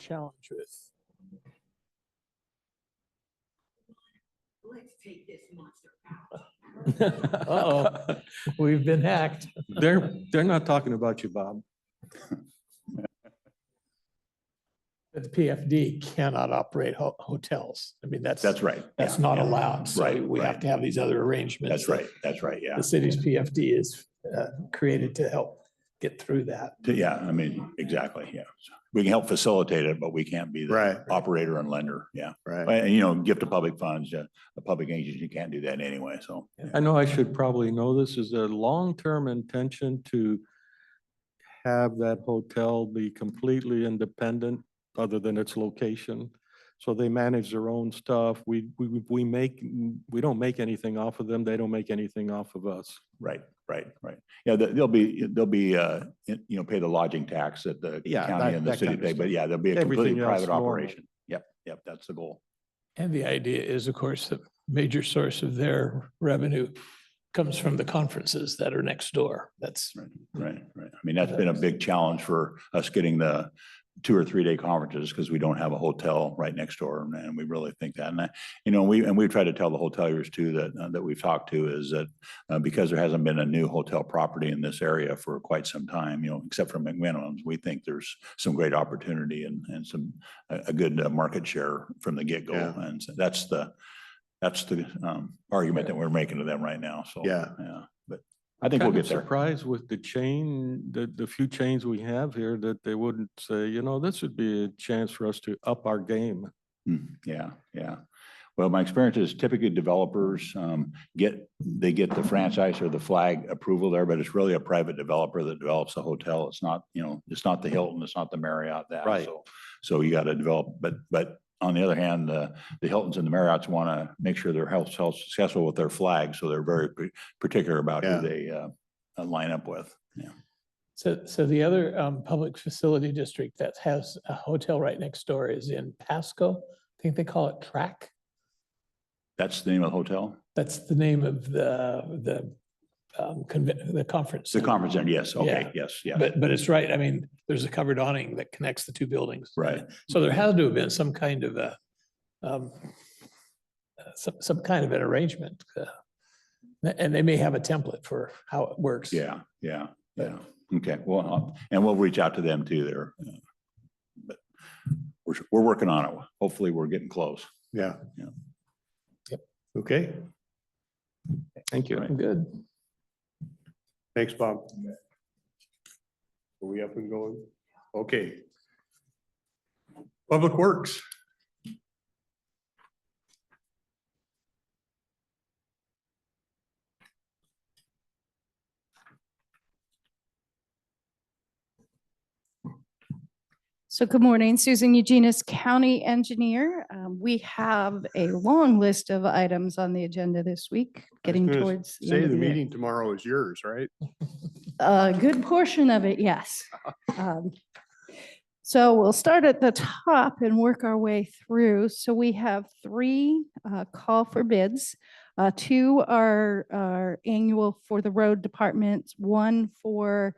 challenge with. Let's take this monster out. Uh-oh, we've been hacked. They're not talking about you, Bob. But the PFD cannot operate hotels. I mean, that's right. That's Yeah, not yeah. allowed. So Right, we have right. to have these other arrangements. That's right. That's right. Yeah. The city's PFD is created to help get through that. Yeah, I mean, exactly. Yeah. We can help facilitate it, but we can't be the Right. operator and lender. Yeah. Right. And, you know, gift of public funds, a public agency, you can't do that anyway. So. I know I should probably know this is a long-term intention to have that hotel be completely independent other than its location. So they manage their own stuff. We don't make anything off of them. They don't make anything off of us. Right. Yeah, they'll be, you know, pay the lodging tax that the Yeah, county and the that city kind of pay, but stuff. yeah, there'll be a completely Everything else private normal. operation. Yep, that's the goal. And the idea is, of course, the major source of their revenue comes from the conferences that are next door. That's Right. I mean, that's been a big challenge for us getting the 2 or 3 day conferences because we don't have a hotel right next door, and we really think that. And you know, we try to tell the hoteliers too that we've talked to is that because there hasn't been a new hotel property in this area for quite some time, you know, except for McMillan's, we think there's some great opportunity and a good market share from the get go, Yeah. and so that's the argument that we're making to them right now. So Yeah. but I think we'll Kind get of there. surprised with the chain, the few chains we have here that they wouldn't say, you know, this would be a chance for us to up our game. Yeah. Well, my experience is typically developers get the franchise or the flag approval there, but it's really a private developer that develops the hotel. It's not, you know, it's not the Hilton, it's not the Marriott. Right. So you got to develop, but on the other hand, the Hiltons and the Marriotts want to make sure they're health successful with their flag, so they're very particular about Yeah. who they line up with. Yeah. so the other public facility district that has a hotel right next door is in Pasco. I think they call it Track. That's the name of the hotel? That's the name of the conference. The center. conference center, yes, okay, Yeah. yes, yeah. But it's right. I mean, there's a covered awning that connects the two buildings. Right. So there has to have been some kind of a some kind of an arrangement. And they may have a template for how it works. Yeah. Okay, well, and we'll reach out to them too there. But we're working on it. Hopefully, we're getting close. Yeah. Yeah. Yep. Okay, Thank you. Good. thanks, Bob. Are we up and going? Okay. Public Works. So good morning, Susan Eugenius, County Engineer. We have a long list of items on the agenda this week, getting gonna towards. Say end of the year. meeting tomorrow is yours, right? A good portion of it, yes. So we'll start at the top and work our way through. So we have 3 call for bids. 2 are annual for the road department, 1 for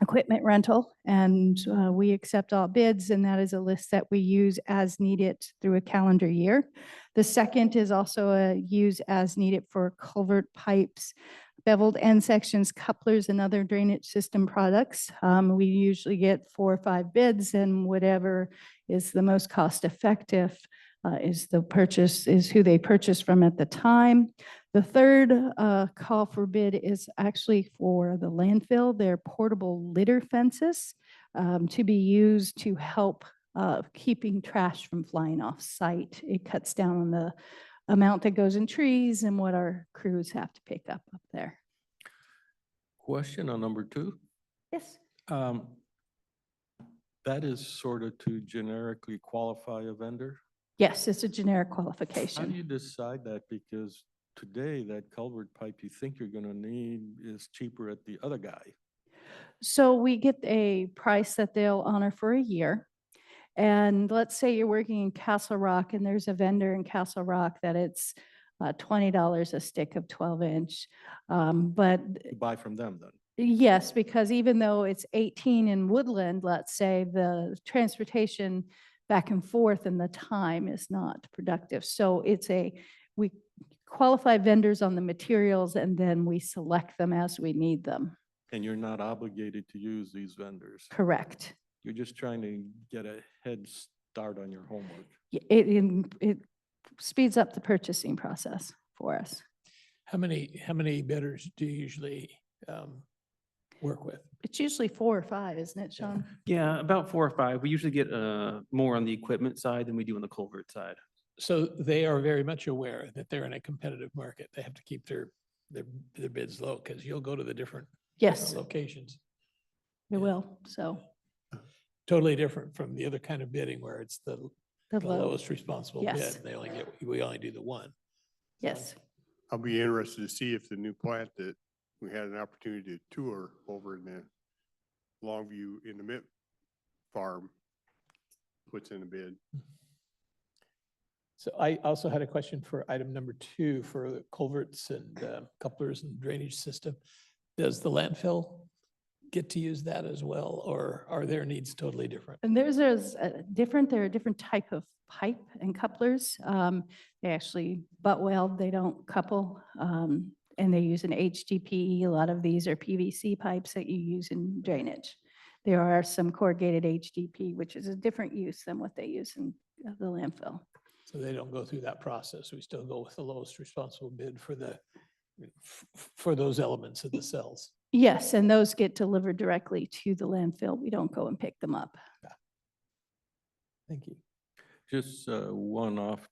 equipment rental, and we accept all bids, and that is a list that we use as needed through a calendar year. The second is also a use as needed for culvert pipes, beveled end sections, couplers, and other drainage system products. We usually get 4 or 5 bids, and whatever is the most cost effective is who they purchase from at the time. The third call for bid is actually for the landfill, their portable litter fences to be used to help keeping trash from flying off site. It cuts down on the amount that goes in trees and what our crews have to pick up there. Question on number 2. Yes. That is sort of to generically qualify a vendor. Yes, it's a generic How do qualification. you decide that? Because today that culvert pipe you think you're gonna need is cheaper at the other guy. So we get a price that they'll honor for a year. And let's say you're working in Castle Rock and there's a vendor in Castle Rock that it's $20 a stick of 12-inch. But You buy from them then. Yes, because even though it's 18 in Woodland, let's say, the transportation back and forth and the time is not productive. So we qualify vendors on the materials and then we select them as we need them. And you're not obligated to use these vendors. Correct. You're just trying to get a head start on your homework. It speeds up the purchasing process for us. How many bidders do you usually work with? It's usually 4 or 5, isn't it, Sean? Yeah, about 4 or 5. We usually get more on the equipment side than we do on the culvert side. So they are very much aware that they're in a competitive market. They have to keep their bids low because you'll go to the different Yes, locations. we will. So Totally different from the other kind of bidding where it's the the the low, lowest responsible Yes. bid. We only do the one. yes. I'll be interested to see if the new plant that we had an opportunity to tour over in the Longview in the Mint Farm puts in a bid. So I also had a question for item number 2 for the culverts and couplers and drainage system. Does the landfill get to use that as well, or are their needs totally different? And there's there are different type of pipe and couplers. They actually butt weld, they don't couple. And they use an HDPE. A lot of these are PVC pipes that you use in drainage. There are some corrugated HDP, which is a different use than what they use in the landfill. So they don't go through that process. We still go with the lowest responsible bid for those elements of the cells. Yes, and those get delivered directly to the landfill. We don't go and pick them up. Thank you. Just one off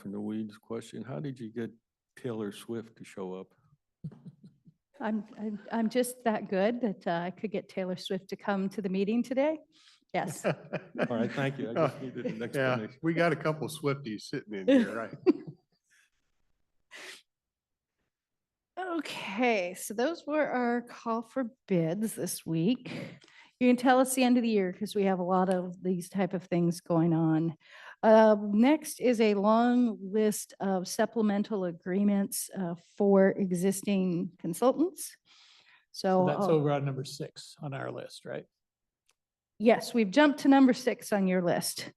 in the weeds question. How did you get Taylor Swift to show up? I'm just that good that I could get Taylor Swift to come to the meeting today. Yes. All right, thank you. I just needed an Yeah, explanation. we got a couple Swifties sitting in here, right? Okay, so those were our call for bids this week. You can tell it's the end of the year because we have a lot of these type of things going on. Next is a long list of supplemental agreements for existing consultants. So So that's over on number 6 on our list, right? yes, we've jumped to number 6 on your list.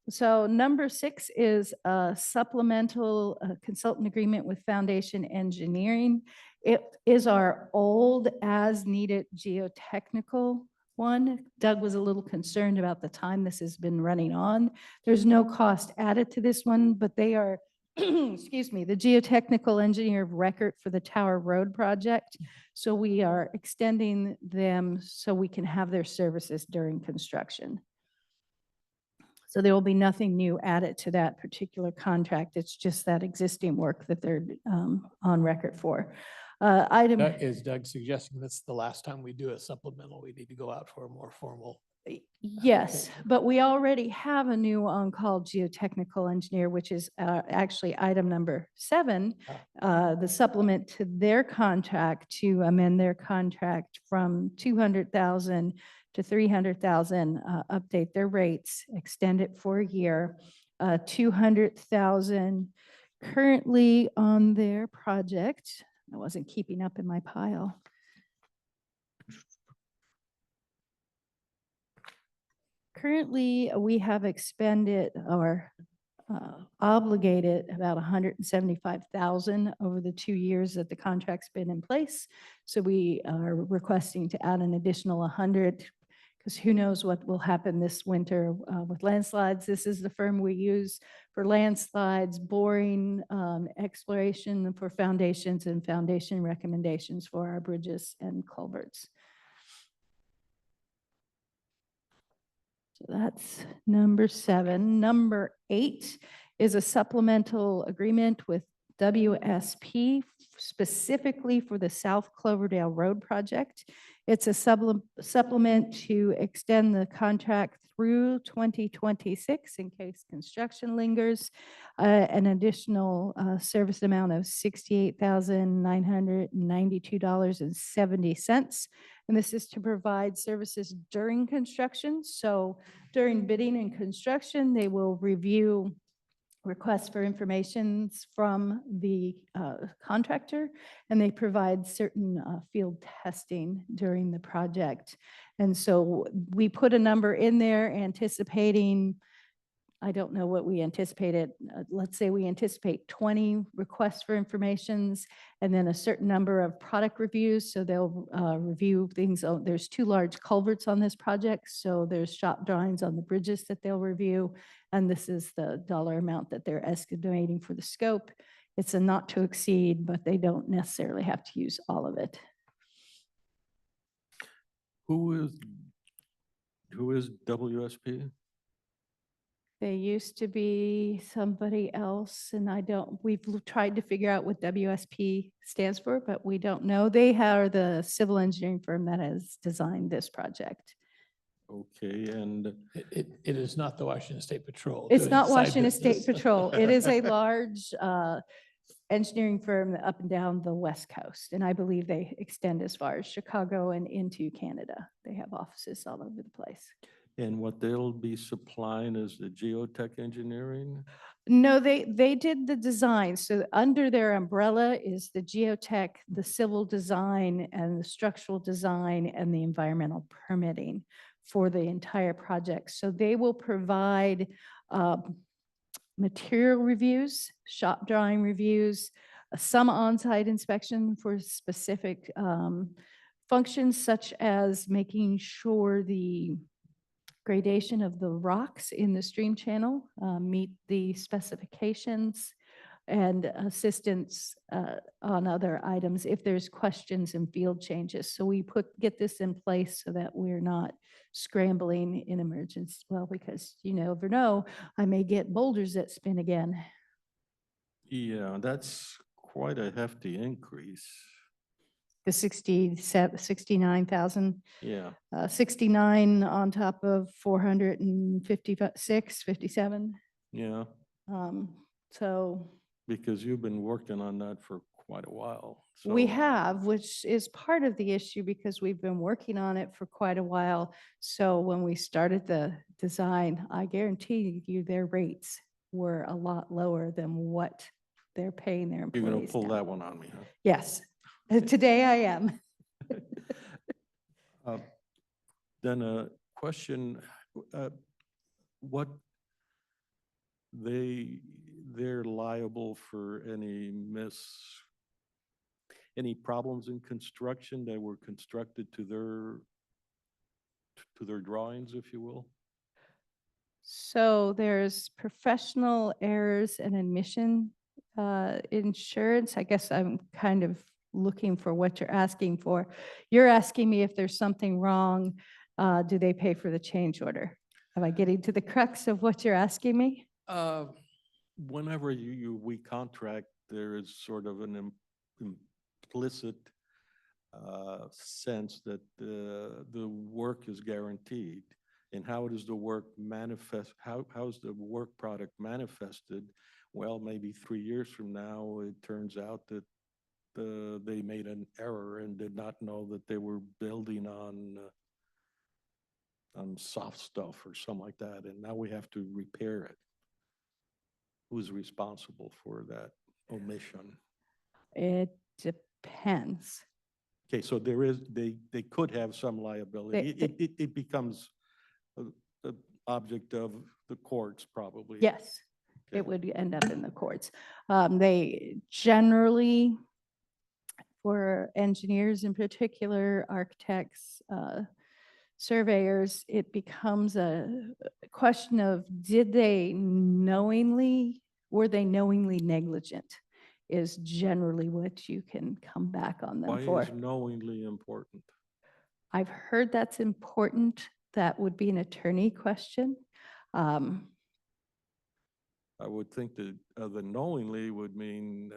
So number 6 is a supplemental consultant agreement with Foundation Engineering. It is our old as-needed geotechnical one. Doug was a little concerned about the time this has been running on. There's no cost added to this one, but they are, excuse me, the geotechnical engineer of record for the Tower Road project. So we are extending them so we can have their services during construction. So there will be nothing new added to that particular contract. It's just that existing work that they're on record for. Item, Is Doug suggesting that's the last time we do a supplemental? We need to go out for a more formal. yes, but we already have a new on-call geotechnical engineer, which is actually item number 7, the supplement to their contract to amend their contract from 200,000 to 300,000, update their rates, extend it for a year, 200,000 currently on their project. I wasn't keeping up in my pile. Currently, we have expended or obligated about 175,000 over the 2 years that the contract's been in place. So we are requesting to add an additional 100 because who knows what will happen this winter with landslides. This is the firm we use for landslides, boring, exploration for foundations and foundation recommendations for our bridges and culverts. So that's number 7. Number 8 is a supplemental agreement with WSP specifically for the South Cloverdale Road project. It's a supplement to extend the contract through 2026 in case construction lingers, an additional service amount of $68,992.70. And this is to provide services during construction. So during bidding and construction, they will review requests for informations from the contractor, and they provide certain field testing during the project. And so we put a number in there anticipating, I don't know what we anticipated. Let's say we anticipate 20 requests for informations and then a certain number of product reviews. So they'll review things. There's 2 large culverts on this project. So there's shop drawings on the bridges that they'll review. And this is the dollar amount that they're estimating for the scope. It's a not to exceed, but they don't necessarily have to use all of it. Who is WSP? They used to be somebody else, and we've tried to figure out what WSP stands for, but we don't know. They are the civil engineering firm that has designed this project. Okay, and It is not the Washington State Patrol. It's doing not side Washington State business. Patrol. It is a large engineering firm up and down the West Coast, and I believe they extend as far as Chicago and into Canada. They have offices all over the place. and what they'll be supplying is the geotech engineering? No, they did the design. So under their umbrella is the geotech, the civil design, and the structural design, and the environmental permitting for the entire project. So they will provide material reviews, shop drawing reviews, some on-site inspection for specific functions, such as making sure the gradation of the rocks in the stream channel meet the specifications, and assistance on other items if there's questions and field changes. So we get this in place so that we're not scrambling in emergency. Well, because you never know, I may get boulders that spin again. Yeah, that's quite a hefty increase. The 69,000, Yeah, 69 on top of 456, 57. yeah, So because you've been working on that for quite a while. we so- have, which is part of the issue because we've been working on it for quite a while. So when we started the design, I guarantee you their rates were a lot lower than what they're paying their You're gonna employees pull now. that one on me, huh? Yes, today I am. Then a question, what they're liable for any problems in construction that were constructed to their drawings, if you will? So there's professional errors and admission insurance. I guess I'm kind of looking for what you're asking for. You're asking me if there's something wrong, do they pay for the change order? Am I getting to the crux of what you're asking me? Whenever we contract, there is sort of an implicit sense that the work is guaranteed. And how does the work manifest, how's the work product manifested? Well, maybe 3 years from now, it turns out that they made an error and did not know that they were building on soft stuff or something like that, and now we have to repair it. Who's responsible for that omission? It depends. Okay, so they could have some liability. It becomes the object of the courts probably. Yes, Okay. it would end up in the courts. They generally, for engineers in particular, architects, surveyors, it becomes a question of were they knowingly negligent is generally what you can come back on them Why for. is knowingly important? I've heard that's important. That would be an attorney question. I would think that the knowingly would mean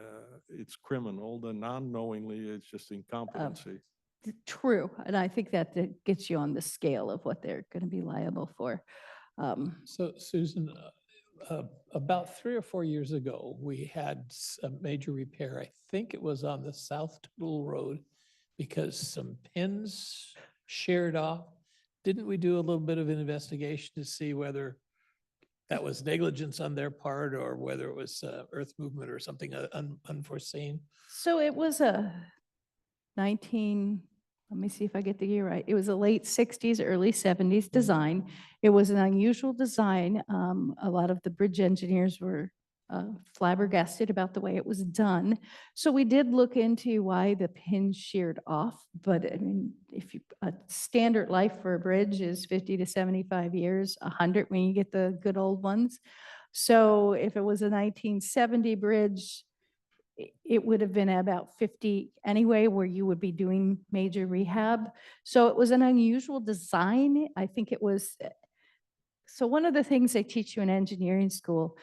it's criminal. The non-knowingly is just incompetency. True, and I think that gets you on the scale of what they're going to be liable for. So Susan, about 3 or 4 years ago, we had a major repair. I think it was on the South Tuttle Road because some pins sheared off. Didn't we do a little bit of an investigation to see whether that was negligence on their part or whether it was earth movement or something unforeseen? So it was a 19, let me see if I get the year right. It was a late 60s, early 70s design. It was an unusual design. A lot of the bridge engineers were flabbergasted about the way it was done. So we did look into why the pin sheared off, but I mean, if you, a standard life for a bridge is 50 to 75 years, 100 when you get the good old ones. So if it was a 1970 bridge, it would have been about 50 anyway, where you would be doing major rehab. So it was an unusual design. I think it was, so one of the things they teach you in engineering school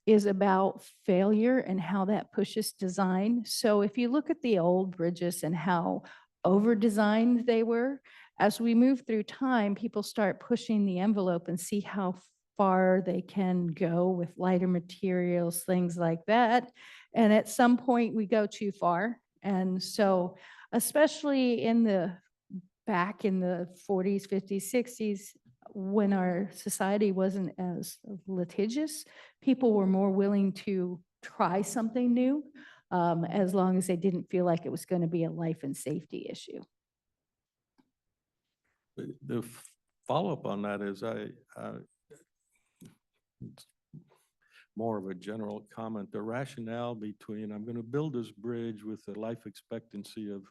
is about failure and how that pushes design. So if you look at the old bridges and how over-designed they were, as we move through time, people start pushing the envelope and see how far they can go with lighter materials, things like that. And at some point, we go too far. And so, especially back in the 40s, 50s, 60s, when our society wasn't as litigious, people were more willing to try something new, as long as they didn't feel like it was going to be a life and safety issue. The follow-up on that is it's more of a general comment. The rationale between, I'm going to build this bridge with a life expectancy of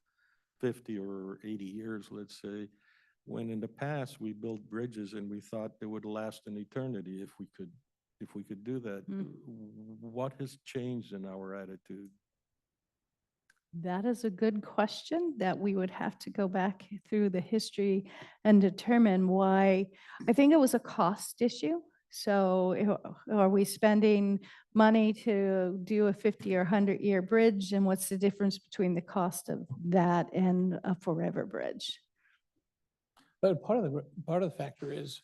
50 or 80 years, let's say, when in the past we built bridges and we thought they would last an eternity if we could do that. What has changed in our attitude? That is a good question that we would have to go back through the history and determine why. I think it was a cost issue. So are we spending money to do a 50 or 100-year bridge? And what's the difference between the cost of that and a forever bridge? But part of the factor is,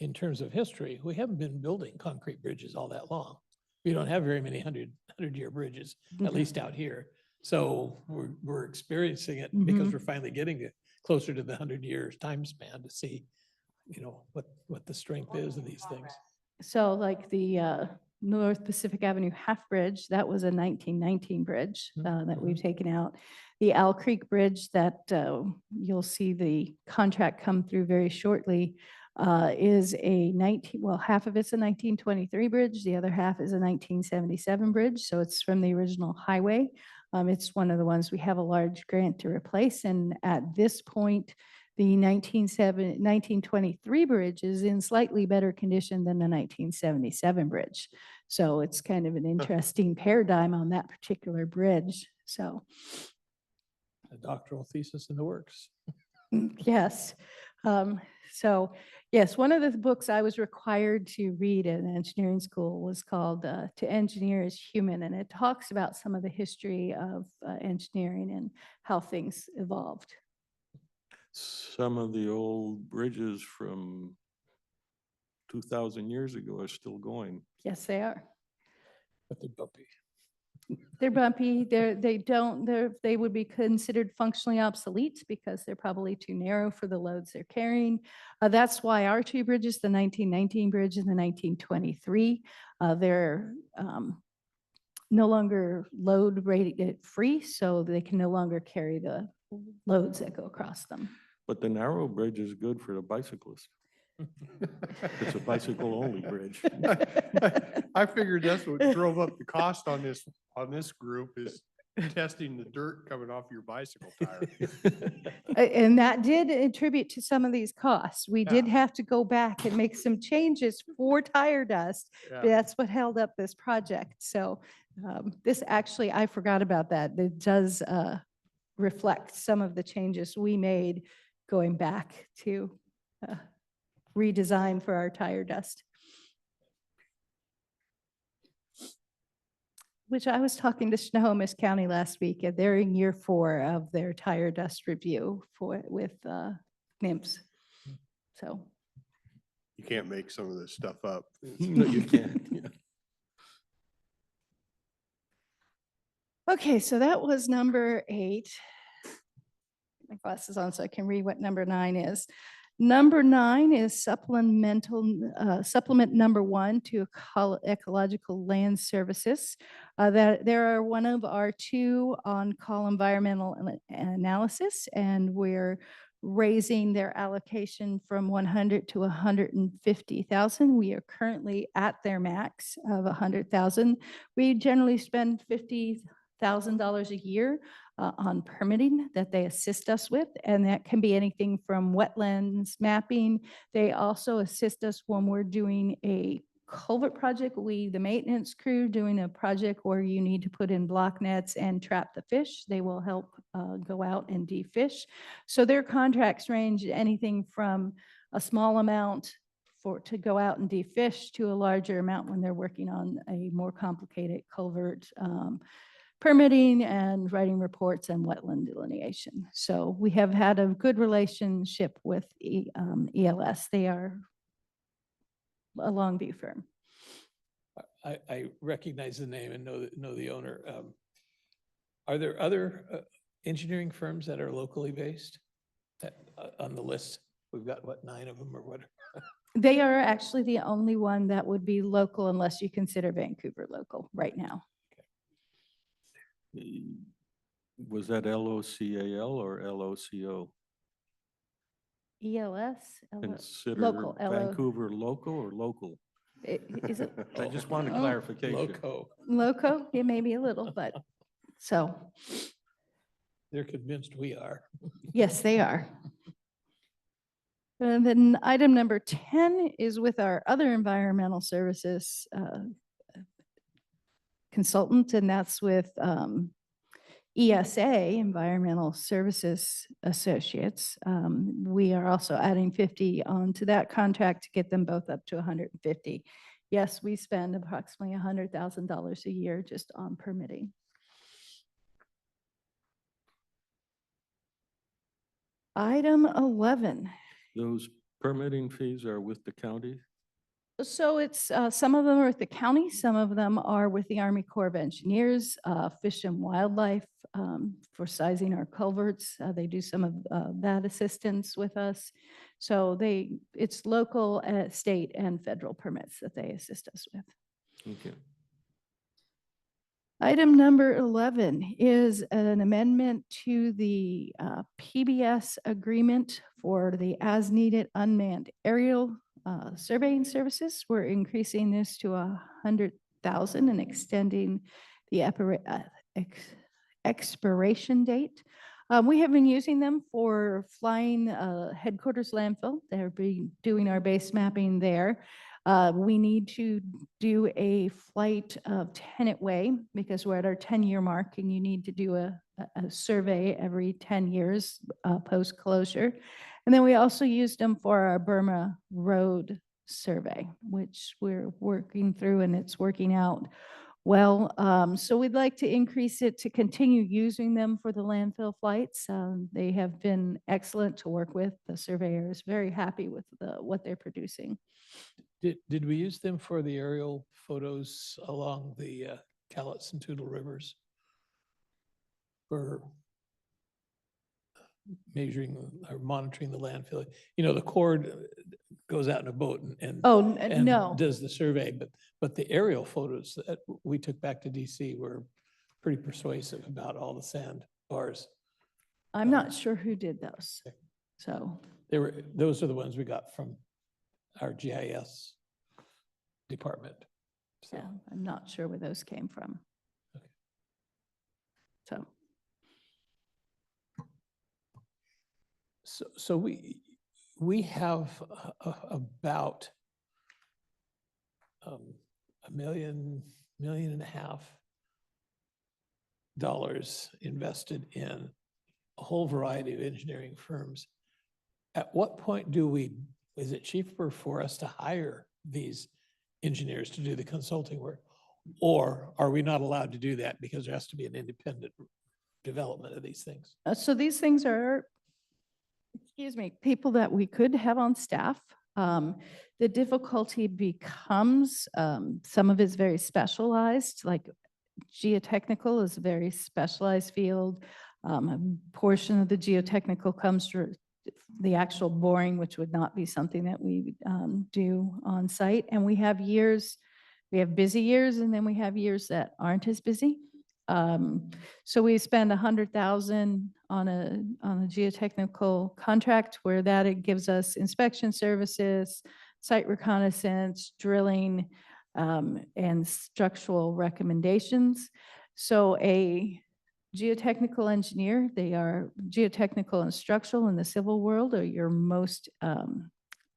in terms of history, we haven't been building concrete bridges all that long. We don't have very many 100-year bridges, at least out here. So we're experiencing it because we're finally getting it closer to the 100 years time span to see, what the strength is of these things. So like the North Pacific Avenue Half Bridge, that was a 1919 bridge that we've taken out. The Owl Creek Bridge that you'll see the contract come through very shortly is half of it's a 1923 bridge. The other half is a 1977 bridge. So it's from the original highway. It's one of the ones we have a large grant to replace. And at this point, the 1923 bridge is in slightly better condition than the 1977 bridge. So it's kind of an interesting paradigm on that particular bridge. So A doctoral thesis in the works. yes. So yes, one of the books I was required to read in engineering school was called To Engineer is Human, and it talks about some of the history of engineering and how things evolved. Some of the old bridges from 2,000 years ago are still going. Yes, they are. But they're bumpy. They're bumpy. They would be considered functionally obsolete because they're probably too narrow for the loads they're carrying. That's why our two bridges, the 1919 bridge and the 1923, they're no longer load rated free, so they can no longer carry the loads that go across them. But the narrow bridge is good for the bicyclist. It's a bicycle-only bridge. I figured that's what drove up the cost on this group is testing the dirt coming off your bicycle tire. And that did attribute to some of these costs. We did Yeah. have to go back and make some changes for tire dust. But Yeah. that's what held up this project. So this actually, I forgot about that. It does reflect some of the changes we made going back to redesign for our tire dust. Which I was talking to Snohomish County last week, and they're in year 4 of their tire dust review with NIMS. So. You can't make some of this stuff up. No, you can't. Yeah. Okay, so that was number 8. My glasses on so I can read what number 9 is. Number 9 is supplement number 1 to ecological land services. That there are one of our 2 on-call environmental analysis, and we're raising their allocation from 100 to 150,000. We are currently at their max of 100,000. We generally spend $50,000 a year on permitting that they assist us with, and that can be anything from wetlands mapping. They also assist us when we're doing a culvert project. The maintenance crew, doing a project where you need to put in block nets and trap the fish. They will help go out and de-fish. So their contracts range anything from a small amount to go out and de-fish to a larger amount when they're working on a more complicated culvert permitting and writing reports and wetland delineation. So we have had a good relationship with ELS. They are a Longview firm. I recognize the name and know the owner. Are there other engineering firms that are locally based that on the list? We've got, what, 9 of them or what? They are actually the only one that would be local unless you consider Vancouver local right now. Was that LOCAL or LOCO? ELS? Consider Local, LO. Vancouver local or local? Is it I just wanted Oh, clarification. Loco. loco? Yeah, maybe a little, but so, They're convinced we are. yes, they are. And then item number 10 is with our other environmental services consultant, and that's with ESA, Environmental Services Associates. We are also adding 50 onto that contract to get them both up to 150. Yes, we spend approximately $100,000 a year just on permitting. Item 11. Those permitting fees are with the county? So it's, some of them are with the county, some of them are with the Army Corps of Engineers, Fish and Wildlife, for sizing our culverts. They do some of that assistance with us. So it's local, state and federal permits that they assist us with. Okay. Item number 11 is an amendment to the PBS agreement for the as-needed unmanned aerial surveying services. We're increasing this to 100,000 and extending the expiration date. We have been using them for flying headquarters landfill. They're doing our base mapping there. We need to do a flight of Tenet Way because we're at our 10-year mark and you need to do a survey every 10 years post-closure. And then we also used them for our Burma Road survey, which we're working through and it's working out well. So we'd like to increase it to continue using them for the landfill flights. They have been excellent to work with. The surveyor is very happy with what they're producing. Did we use them for the aerial photos along the Cowlitz and Toutle Rivers? For measuring or monitoring the landfill? You know, the Corps goes out in a boat and Oh, and no. does the survey, but the aerial photos that we took back to DC were pretty persuasive about all the sandbars. I'm not sure who did those. Okay. So, Those are the ones we got from our GIS department. So, yeah, I'm not sure where those came from. Okay. So, So we have about $1.5 million invested in a whole variety of engineering firms. At what point is it cheaper for us to hire these engineers to do the consulting work? Or are we not allowed to do that because there has to be an independent development of these things? so these things are, excuse me, people that we could have on staff. The difficulty becomes, some of it's very specialized, like geotechnical is a very specialized field. A portion of the geotechnical comes the actual boring, which would not be something that we do on site. And we have years, we have busy years, and then we have years that aren't as busy. So we spend 100,000 on a geotechnical contract where that it gives us inspection services, site reconnaissance, drilling, and structural recommendations. So a geotechnical engineer, they are geotechnical and structural in the civil world are your most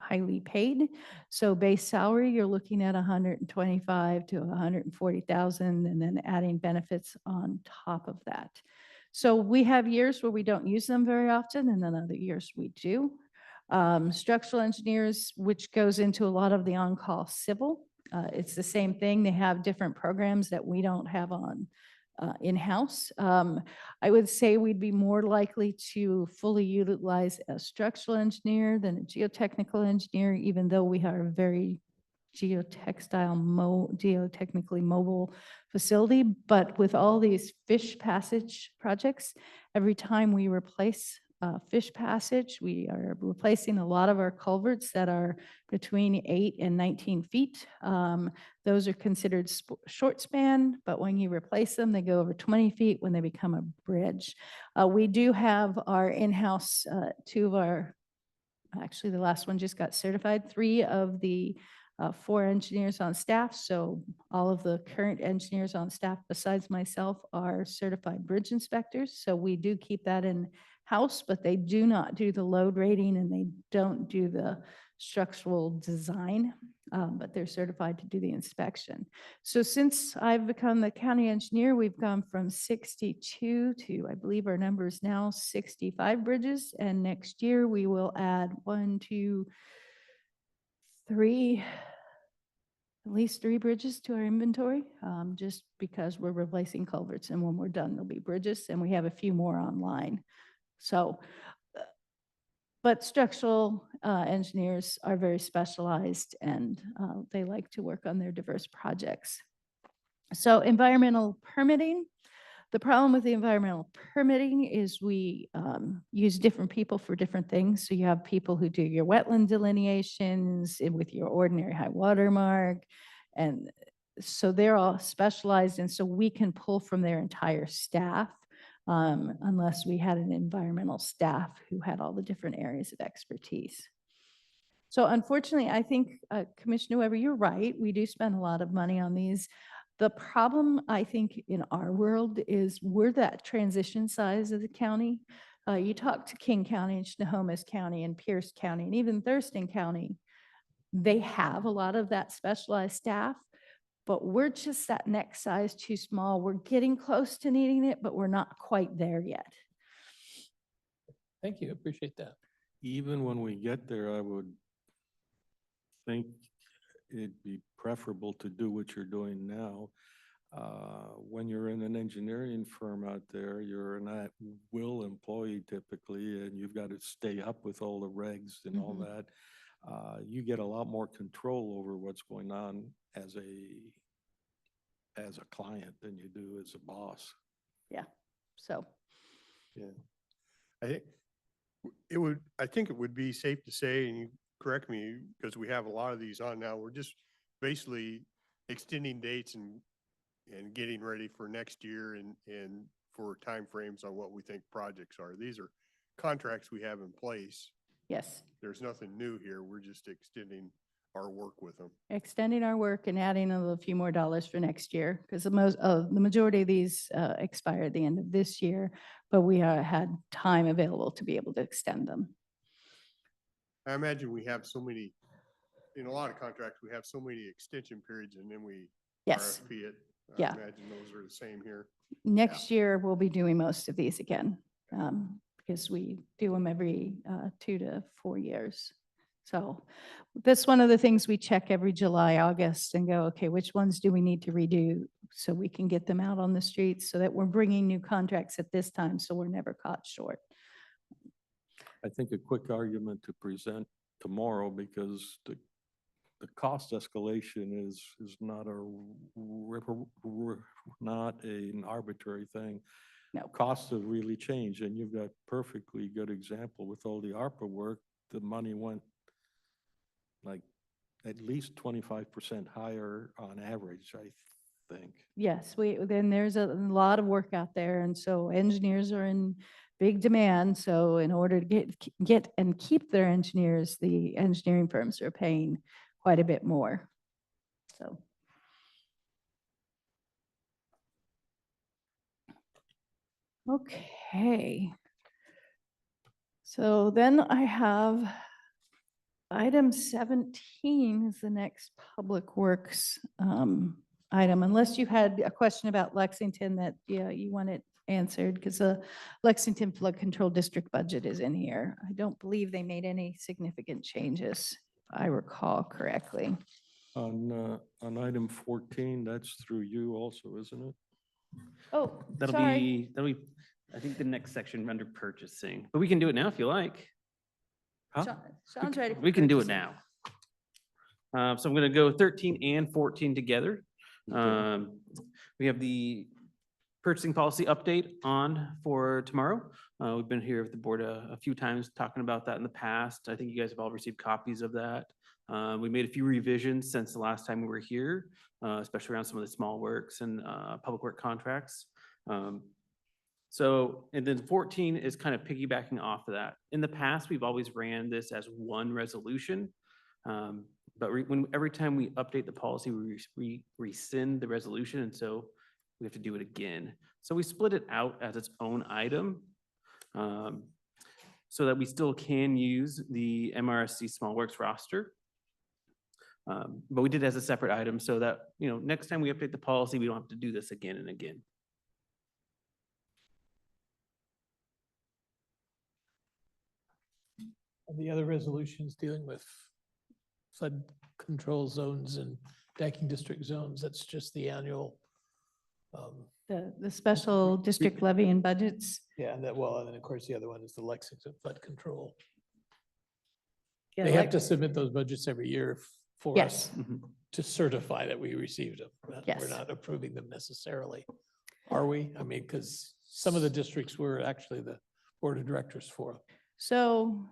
highly paid. So base salary, you're looking at 125 to 140,000, and then adding benefits on top of that. So we have years where we don't use them very often, and then other years we do. Structural engineers, which goes into a lot of the on-call civil. It's the same thing. They have different programs that we don't have on in-house. I would say we'd be more likely to fully utilize a structural engineer than a geotechnical engineer, even though we are a very geotechnically mobile facility. But with all these fish passage projects, every time we replace fish passage, we are replacing a lot of our culverts that are between 8 and 19 feet. Those are considered short span, but when you replace them, they go over 20 feet when they become a bridge. We do have our in-house, actually the last one just got certified, 3 of the 4 engineers on staff. So all of the current engineers on staff besides myself are certified bridge inspectors. So we do keep that in house, but they do not do the load rating and they don't do the structural design, but they're certified to do the inspection. So since I've become the county engineer, we've gone from 62 to, I believe our number is now 65 bridges. And next year we will add 1, 2, 3, at least 3 bridges to our inventory, just because we're replacing culverts. And when we're done, there'll be bridges, and we have a few more online. So, but structural engineers are very specialized, and they like to work on their diverse projects. So environmental permitting. The problem with the environmental permitting is we use different people for different things. So you have people who do your wetland delineations with your ordinary high water mark. And so they're all specialized. And so we can pull from their entire staff unless we had an environmental staff who had all the different areas of expertise. So unfortunately, I think Commissioner Weber, you're right. We do spend a lot of money on these. The problem, I think, in our world is we're that transition size of the county. You talk to King County and Snohomish County and Pierce County and even Thurston County, they have a lot of that specialized staff, but we're just that next size too small. We're getting close to needing it, but we're not quite there yet. Thank you, appreciate that. Even when we get there, I would think it'd be preferable to do what you're doing now. When you're in an engineering firm out there, you're an at-will employee typically, and you've got to stay up with all the regs and all that. You get a lot more control over what's going on as a client than you do as a boss. So, Yeah. I think it would be safe to say, and you correct me, because we have a lot of these on now, we're just basically extending dates and getting ready for next year and for timeframes on what we think projects are. These are contracts we have in place. yes, There's nothing new here. We're just extending our work with them. extending our work and adding a few more dollars for next year, because the majority of these expire at the end of this year, but we had time available to be able to extend them. I imagine we have so many, in a lot of contracts, we have so many extension periods and then we Yes, RFP it. Yeah. I imagine those are the same here. next year we'll be doing most of these again, because we do them every 2 to 4 years. So that's one of the things we check every July, August and go, okay, which ones do we need to redo so we can get them out on the streets so that we're bringing new contracts at this time so we're never caught short. I think a quick argument to present tomorrow, because the cost escalation is not not an arbitrary thing. No. costs have really changed, and you've got perfectly good example with all the ARPA work, the money went like at least 25% higher on average, I think. Yes, then there's a lot of work out there, and so engineers are in big demand. So in order to get and keep their engineers, the engineering firms are paying quite a bit more. So. Okay. So then I have item 17 is the next Public Works item, unless you had a question about Lexington that, yeah, you want it answered, because the Lexington Flood Control District budget is in here. I don't believe they made any significant changes, if I recall correctly. On item 14, that's through you also, isn't it? Oh, That'll be, I think, the next section under purchasing, but we can do it now if you like. Huh? Sean's ready. for We can do it purchasing. now. So I'm going to go 13 and 14 together. Okay. We have the purchasing policy update on for tomorrow. We've been here with the board a few times talking about that in the past. I think you guys have all received copies of that. We made a few revisions since the last time we were here, especially around some of the small works and public work contracts. So, and then 14 is kind of piggybacking off of that. In the past, we've always ran this as one resolution. But every time we update the policy, we rescind the resolution, and so we have to do it again. So we split it out as its own item, so that we still can use the MRSC Small Works roster. But we did it as a separate item so that, you know, next time we update the policy, we don't have to do this again and again. And the other resolutions dealing with flood control zones and decking district zones, that's just the annual. The special district levy and budgets. Yeah, and that, well, and then of course, the other one is the Lexington flood control. Yeah, They have like- to submit those budgets every year for Yes. us to certify that we received them. Yes. We're not approving them necessarily, are we? I mean, because some of the districts were actually the board of directors for. So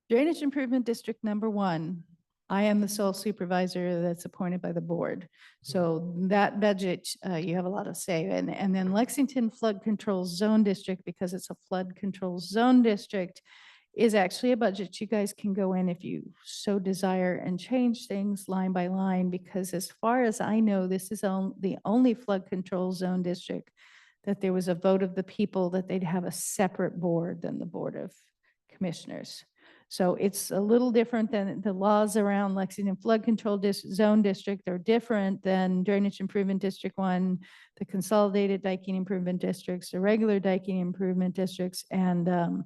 Drainage Improvement District number 1, I am the sole supervisor that's appointed by the board. So that budget, you have a lot of say in. And then Lexington Flood Control Zone District, because it's a flood control zone district, is actually a budget you guys can go in if you so desire and change things line by line, because as far as I know, this is the only flood control zone district that there was a vote of the people that they'd have a separate board than the Board of Commissioners. So it's a little different than the laws around Lexington Flood Control Zone District are different than Drainage Improvement District 1, the Consolidated Diking Improvement Districts, the regular Diking Improvement Districts, and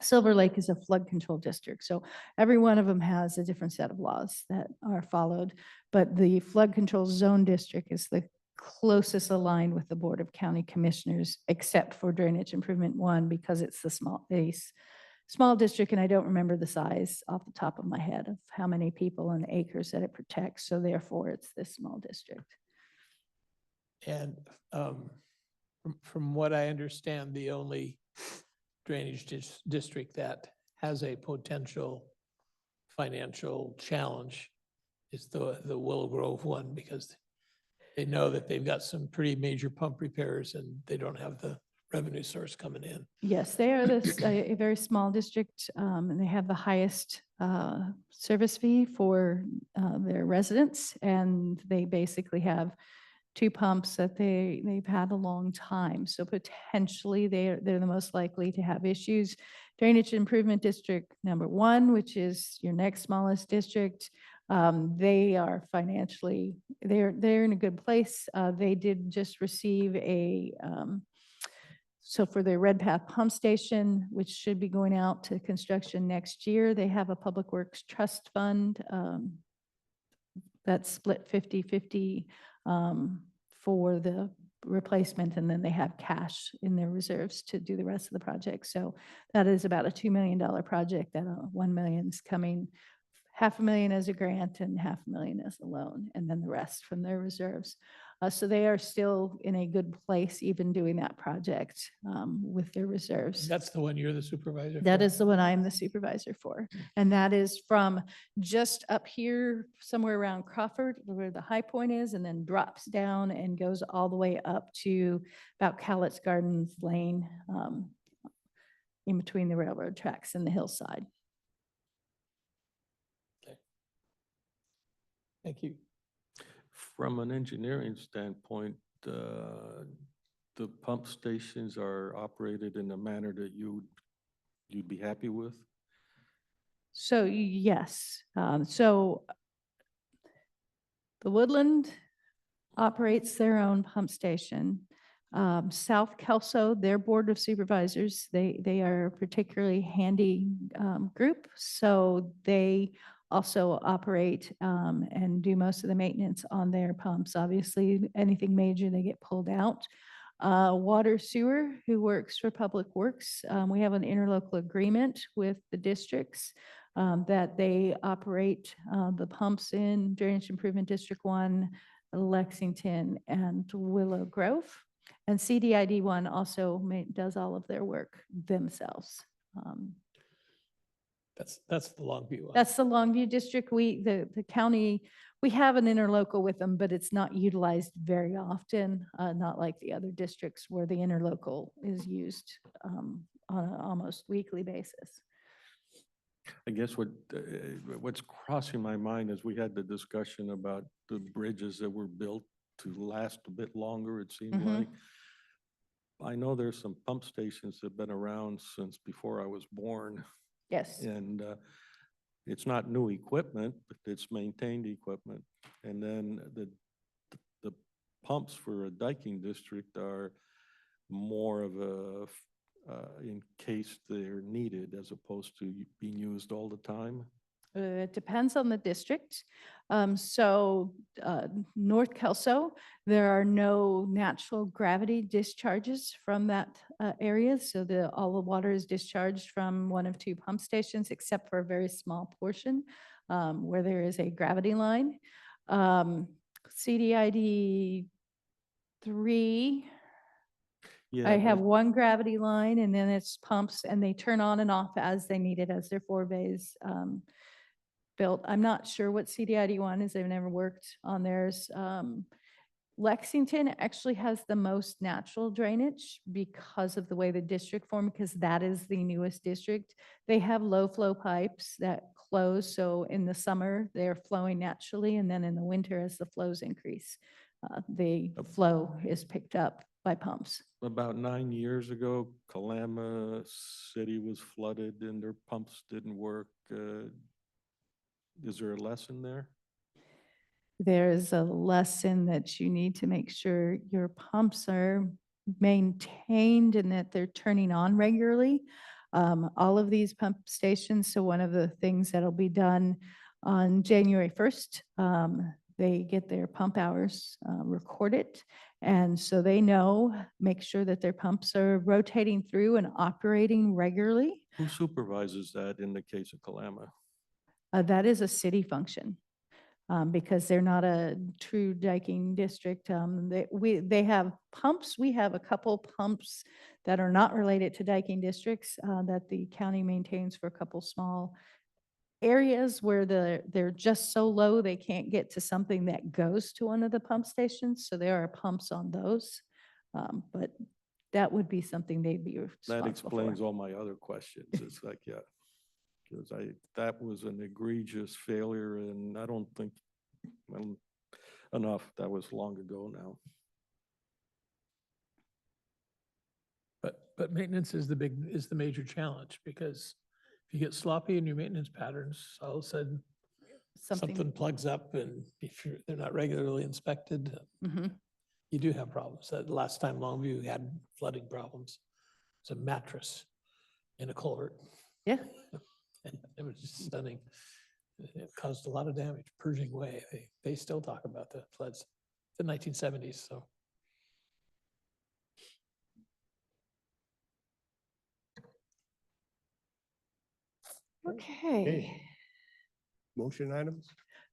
Silver Lake is a flood control district. So every one of them has a different set of laws that are followed. But the Flood Control Zone District is the closest aligned with the Board of County Commissioners, except for Drainage Improvement 1, because it's the small district, and I don't remember the size off the top of my head of how many people and acres that it protects. So therefore, it's this small district. And from what I understand, the only drainage district that has a potential financial challenge is the Willow Grove one, because they know that they've got some pretty major pump repairs and they don't have the revenue source coming in. Yes, they are a very small district, and they have the highest service fee for their residents. And they basically have 2 pumps that they've had a long time. So potentially they're the most likely to have issues. Drainage Improvement District number 1, which is your next smallest district, they are financially, they're in a good place. They did just receive so for their Red Path Pump Station, which should be going out to construction next year, they have a Public Works Trust Fund that's split 50-50 for the replacement, and then they have cash in their reserves to do the rest of the project. So that is about a $2 million project, that $1 million is coming, $500,000 as a grant and $500,000 as a loan, and then the rest from their reserves. So they are still in a good place, even doing that project with their reserves. That's the one you're the supervisor for? That is the one I am the supervisor for. And that is from just up here, somewhere around Crawford, where the high point is, and then drops down and goes all the way up to about Cowlitz Gardens Lane, in between the railroad tracks and the hillside. Thank you. From an engineering standpoint, the pump stations are operated in a manner that you'd be happy with? So yes, so the Woodland operates their own pump station. South Kelso, their Board of Supervisors, they are a particularly handy group. So they also operate and do most of the maintenance on their pumps. Obviously, anything major, they get pulled out. Water Sewer, who works for Public Works, we have an interlocal agreement with the districts that they operate the pumps in Drainage Improvement District 1, Lexington, and Willow Grove. And CDID 1 also does all of their work themselves. That's the Longview one. That's the Longview District. The county, we have an interlocal with them, but it's not utilized very often, not like the other districts where the interlocal is used on an almost weekly basis. I guess what's crossing my mind is we had the discussion about the bridges that were built to last a bit longer, it seemed Mhm. like. I know there's some pump stations that have been around since before I was born, Yes. and it's not new equipment, but it's maintained equipment. And then the pumps for a diking district are more of a in case they're needed as opposed to being used all the time. It depends on the district. North Kelso, there are no natural gravity discharges from that area. So all the water is discharged from one of two pump stations, except for a very small portion where there is a gravity line. CDID 3, Yeah, I have but one gravity line, and then it's pumps, and they turn on and off as they need it, as their 4 bays built. I'm not sure what CDID 1 is. They've never worked on theirs. Lexington actually has the most natural drainage because of the way the district formed, because that is the newest district. They have low flow pipes that close, so in the summer, they're flowing naturally, and then in the winter, as the flows increase, the flow is picked up by pumps. about 9 years ago, Kalama City was flooded and their pumps didn't work. Is there a lesson there? There's a lesson that you need to make sure your pumps are maintained and that they're turning on regularly. All of these pump stations, so one of the things that'll be done on January 1st, they get their pump hours recorded. And so they know, make sure that their pumps are rotating through and operating regularly. Who supervises that in the case of Kalama? That is a city function. Because they're not a true diking district. They have pumps. We have a couple pumps that are not related to diking districts that the county maintains for a couple small areas where they're just so low they can't get to something that goes to one of the pump stations. So there are pumps on those. But that would be something they'd be That responsible explains for. all my other questions. It's like, yeah, because that was an egregious failure and I don't think, well, enough, that was long ago now. But maintenance is the major challenge, because if you get sloppy in your maintenance patterns, all of a sudden something plugs up, and if they're not regularly inspected, Mhm. you do have problems. The last time Longview had flooding problems, it's a mattress in a culvert. Yeah. And it was just stunning. It caused a lot of damage. Pershing Way, they still talk about the floods, the 1970s, so. Okay. Motion items?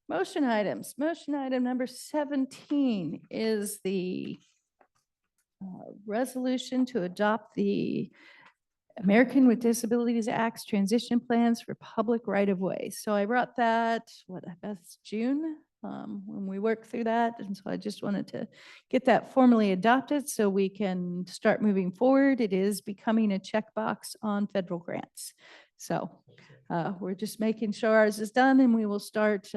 Motion items. Motion item number 17 is the resolution to adopt the American with Disabilities Act's transition plans for public right-of-way. So I brought that, that's June, when we worked through that. And so I just wanted to get that formally adopted so we can start moving forward. It is becoming a checkbox on federal grants. So we're just making sure ours is done and we will start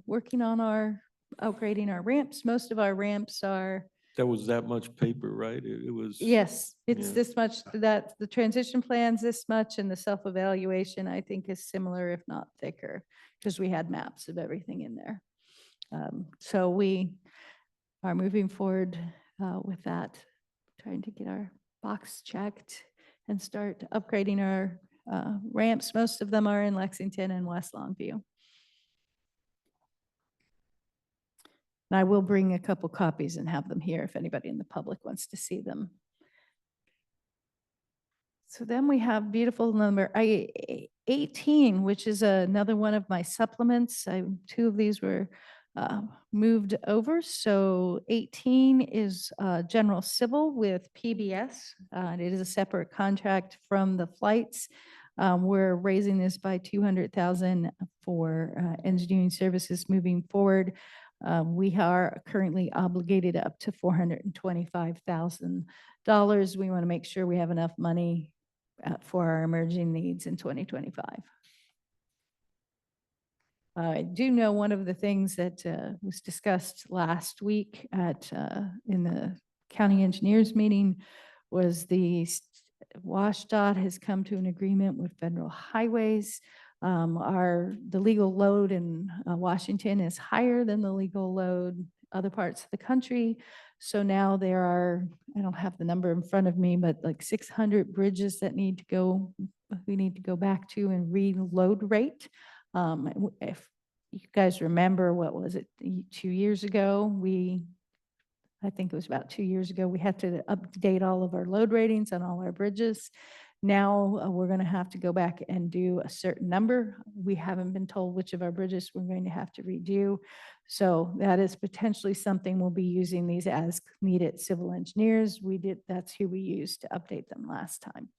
working on upgrading our ramps. Most of our ramps are That was that much paper, right? It was. yes, it's Yeah. this much, that the transition plan's this much and the self-evaluation, I think, is similar, if not thicker, because we had maps of everything in there. So we are moving forward with that, trying to get our box checked and start upgrading our ramps. Most of them are in Lexington and West Longview. And I will bring a couple copies and have them here if anybody in the public wants to see them. So then we have beautiful number 18, which is another one of my supplements. Two of these were moved over. So 18 is general civil with PBS. It is a separate contract from the flights. We're raising this by 200,000 for engineering services moving forward. We are currently obligated up to $425,000. We want to make sure we have enough money for our emerging needs in 2025. I do know one of the things that was discussed last week in the county engineers meeting was the WashDOT has come to an agreement with Federal Highways. The legal load in Washington is higher than the legal load other parts of the country. So now there are, I don't have the number in front of me, but like 600 bridges that we need to go back to and reload rate. If you guys remember, what was it, 2 years ago? I think it was about 2 years ago, we had to update all of our load ratings on all our bridges. Now we're going to have to go back and do a certain number. We haven't been told which of our bridges we're going to have to redo. So that is potentially something we'll be using these as needed civil engineers. That's who we used to update them last time.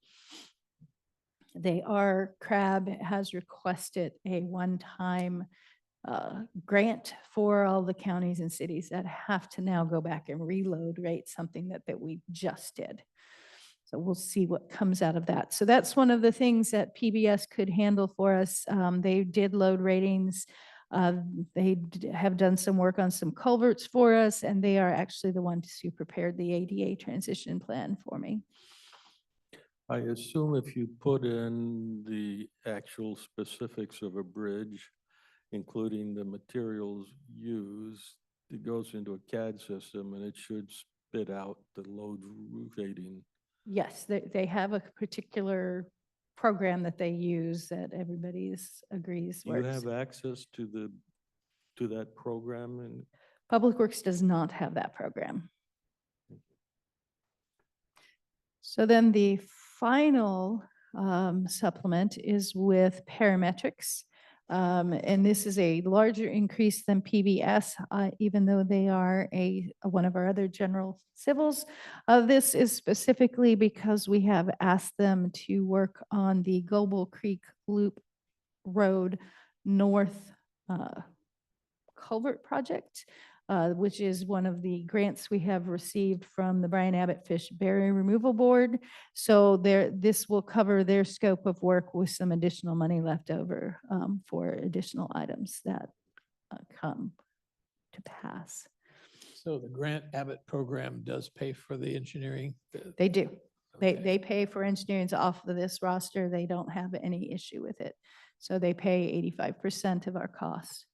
CRAB has requested a one-time grant for all the counties and cities that have to now go back and reload rate something that we just did. So we'll see what comes out of that. So that's one of the things that PBS could handle for us. They did load ratings. Have done some work on some culverts for us, and they are actually the ones who prepared the ADA transition plan for me. I assume if you put in the actual specifics of a bridge, including the materials used, it goes into a CAD system and it should spit out the load rating. Yes, they have a particular program that they use that everybody agrees Do you works. have access to that program? And Public Works does not have that program. So then the final supplement is with parametrics. And this is a larger increase than PBS, even though they are one of our other general civils. This is specifically because we have asked them to work on the Global Creek Loop Road North culvert project, which is one of the grants we have received from the Brian Abbott Fish Berry Removal Board. So this will cover their scope of work with some additional money left over for additional items that come to pass. So the Grant Abbott program does pay for the engineering? They do. Okay. They pay for engineering off of this roster. They don't have any issue with it. So they pay 85% of our costs.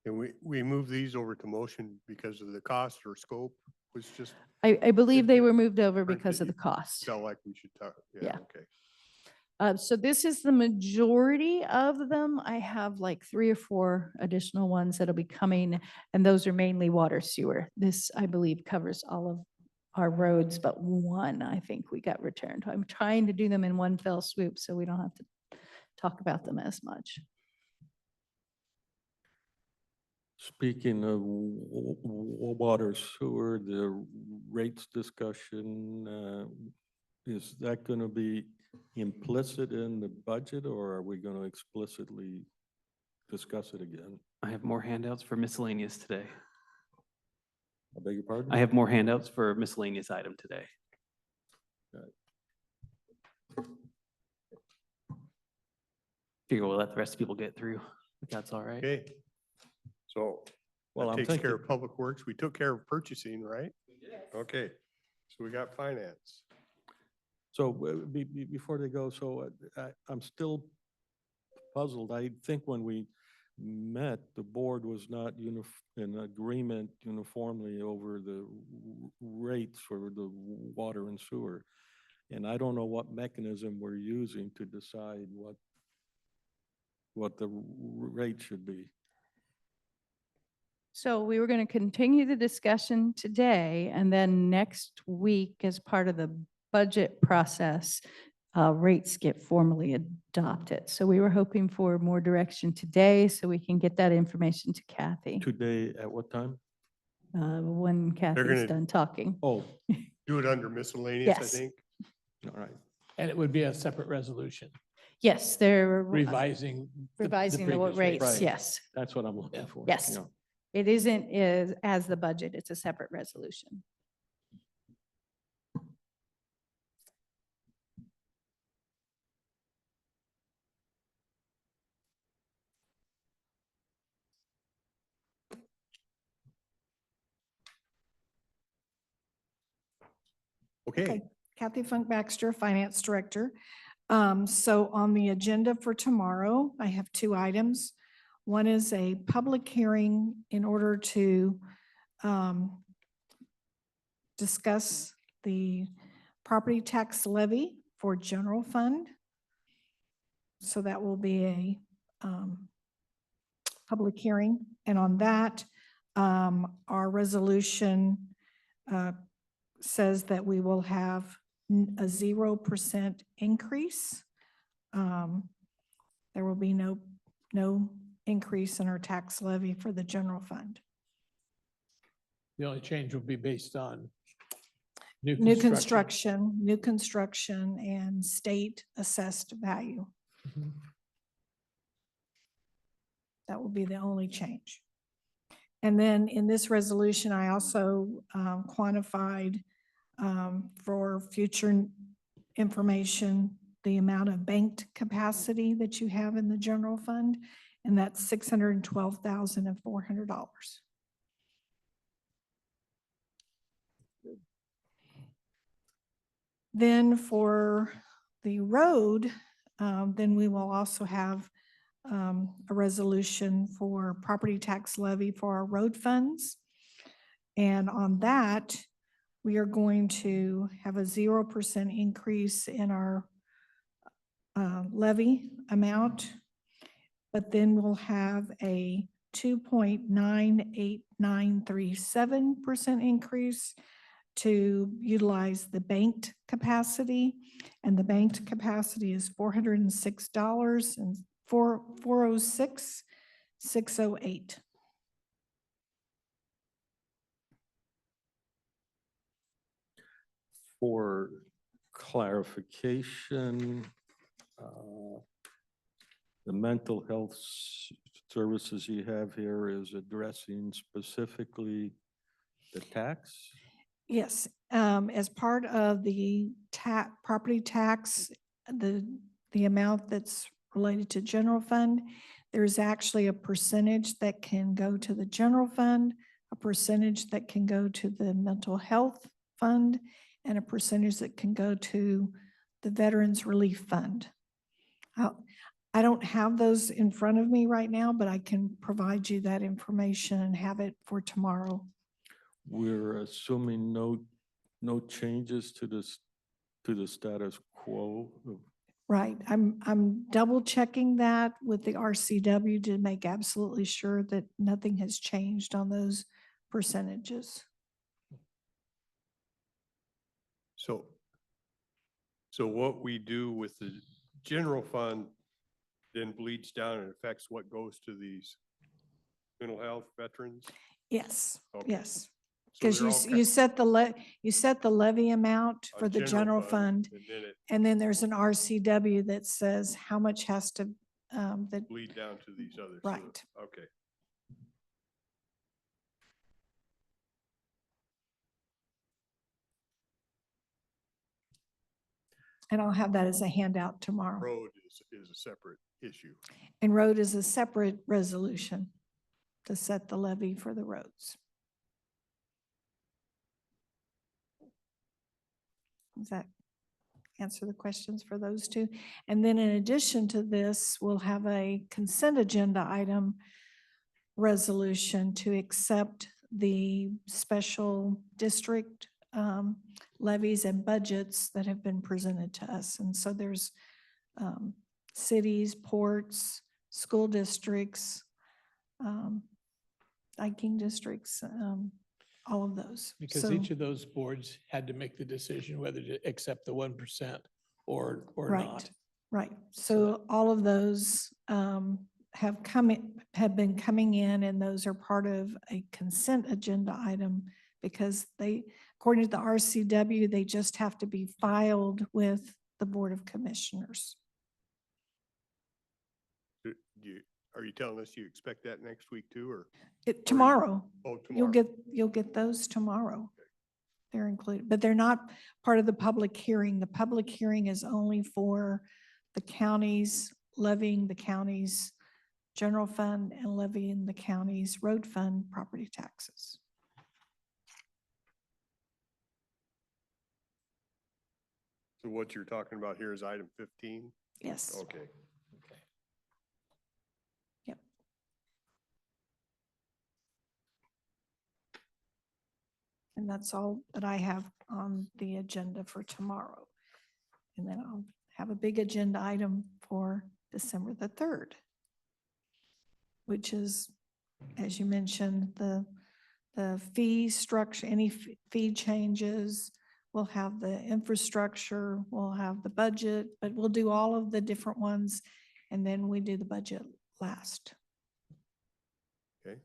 And we moved these over to motion because of the cost or scope was just I believe they were moved over Right, because that of the you cost. felt like we should talk. Yeah. Okay. So this is the majority of them. I have like 3 or 4 additional ones that'll be coming, and those are mainly water sewer. This, I believe, covers all of our roads, but one I think we got returned. I'm trying to do them in one fell swoop so we don't have to talk about them as much. Speaking of water sewer, the rates discussion, is that going to be implicit in the budget or are we going to explicitly discuss it again? I have more handouts for miscellaneous today. I beg your pardon? I have more handouts for miscellaneous item today. Figure we'll let the rest of people get through, if that's all right. Okay. So Well, that I'm takes care thinking, of Public Works. We took care of purchasing, right? Okay. So we got finance. so before they go, so I'm still puzzled. I think when we met, the board was not in agreement uniformly over the rates for the water and sewer. And I don't know what mechanism we're using to decide what the rate should be. So we were going to continue the discussion today, and then next week, as part of the budget process, rates get formally adopted. So we were hoping for more direction today so we can get that information to Kathy Today, at what time? when Kathy's gonna- done talking. Oh, Do it under miscellaneous, I Yes. think. all right. And it would be a separate resolution Yes, they're revising. revising the previous rates, Right. yes. That's what I'm looking Yeah. for. Yes. Yeah. It isn't as the budget, it's a separate resolution. Okay. Kathy Funk Baxter, Finance Director. So on the agenda for tomorrow, I have two items. One is a public hearing in order to discuss the property tax levy for general fund. So that will be a public hearing. And on that, our resolution says that we will have a 0% increase. There will be no increase in our tax levy for the general fund. The only change will be based on New construction and state assessed value. Mhm. That will be the only change. And then in this resolution, I also quantified for future information, the amount of banked capacity that you have in the general fund, and that's $612,400. Then for the road, then we will also have a resolution for property tax levy for our road funds. And on that, we are going to have a 0% increase in our levy amount, but then we'll have a 2.98937% increase to utilize the banked capacity. And the banked capacity is $406 and $406,608. For clarification, the mental health services you have here is addressing specifically the tax? Yes, as part of the property tax, the amount that's related to general fund, there's actually a percentage that can go to the general fund, a percentage that can go to the mental health fund, and a percentage that can go to the Veterans Relief Fund. I don't have those in front of me right now, but I can provide you that information and have it for tomorrow. We're assuming no changes to this, to the status quo. Right, I'm double checking that with the RCW to make absolutely sure that nothing has changed on those percentages. So what we do with the general fund then bleeds down and affects what goes to these mental health, veterans? Yes, Okay. yes. So Because they're you, all you cut set the you set the levy amount on for the general fund. And then it And then there's an RCW that says how much has to, that, bleed down to these others. so that- right. Okay. And I'll have that as a handout tomorrow. Road is a separate issue. And road is a separate resolution to set the levy for the roads. Does that answer the questions for those two? And then in addition to this, we'll have a consent agenda item resolution to accept the special district levies and budgets that have been presented to us. And so there's cities, ports, school districts, hiking districts, all of those. Because So- each of those boards had to make the decision whether to accept the 1% or Right. not. Right, So so all of those have been coming in, and those are part of a consent agenda item because they, according to the RCW, they just have to be filed with the Board of Commissioners. Are you telling us you expect that next week too, or? Tomorrow, Oh, you'll tomorrow. you'll get those tomorrow. They're included, but they're not part of the public hearing. The public hearing is only for the counties levying the county's general fund and levying the county's road fund property taxes. So what you're talking about here is item 15? Yes, Okay. Okay. yep. And that's all that I have on the agenda for tomorrow. And then I'll have a big agenda item for December the 3rd, which is, as you mentioned, the fee structure, any fee changes. We'll have the infrastructure, we'll have the budget, but we'll do all of the different ones. And then we do the budget last. Okay.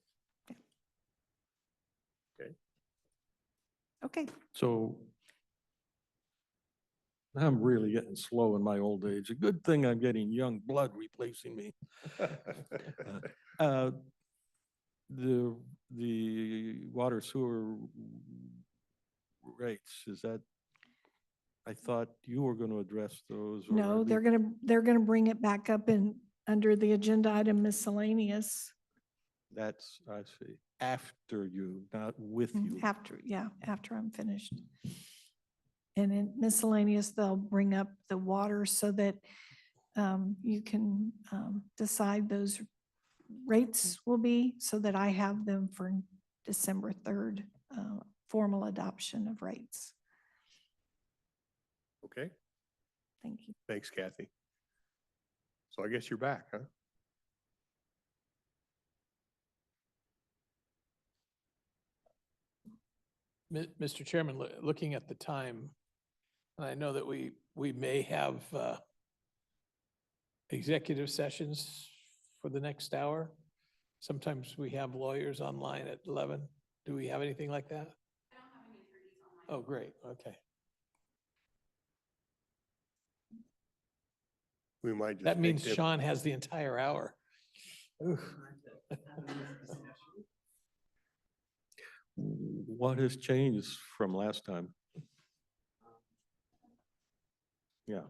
Okay, So I'm really getting slow in my old age. A good thing I'm getting young blood replacing me. Uh, The water sewer rates, is that, I thought you were going to address those. or no, at they're gonna bring it back up in, under the agenda item miscellaneous. That's, I see, after you, not with you. After, yeah, after I'm finished. And in miscellaneous, they'll bring up the water so that you can decide those rates will be, so that I have them for December 3rd, formal adoption of rates. Okay, Thank you. thanks, Kathy. So I guess you're back, huh? Mr. Chairman, looking at the time, and I know that we may have executive sessions for the next hour. Sometimes we have lawyers online at 11. Do we have anything like that? I don't have any attorneys online. Oh, great, okay. We might just. That make means them- Sean has the entire hour. Oof. What has changed from last time? Yeah.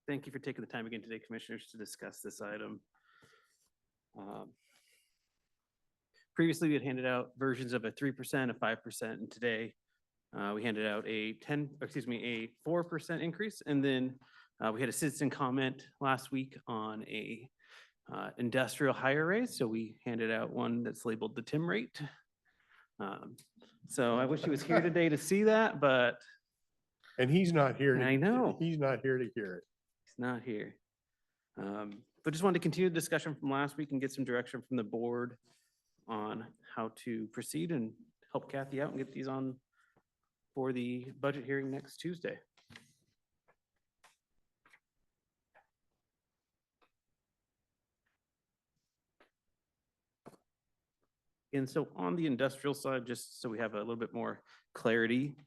Thank you for taking the time again today, Commissioners, to discuss this item. Previously, we had handed out versions of a 3%, a 5%, and today we handed out a 4% increase. And then we had a citizen comment last week on a industrial hire raise. So we handed out one that's labeled the Tim rate. So I wish he was here today to see that, but And he's not here. I know. He's not here to hear it. he's not here. But just wanted to continue the discussion from last week and get some direction from the board on how to proceed and help Kathy out and get these on for the budget hearing next Tuesday. And so on the industrial side, just so we have a little bit more clarity,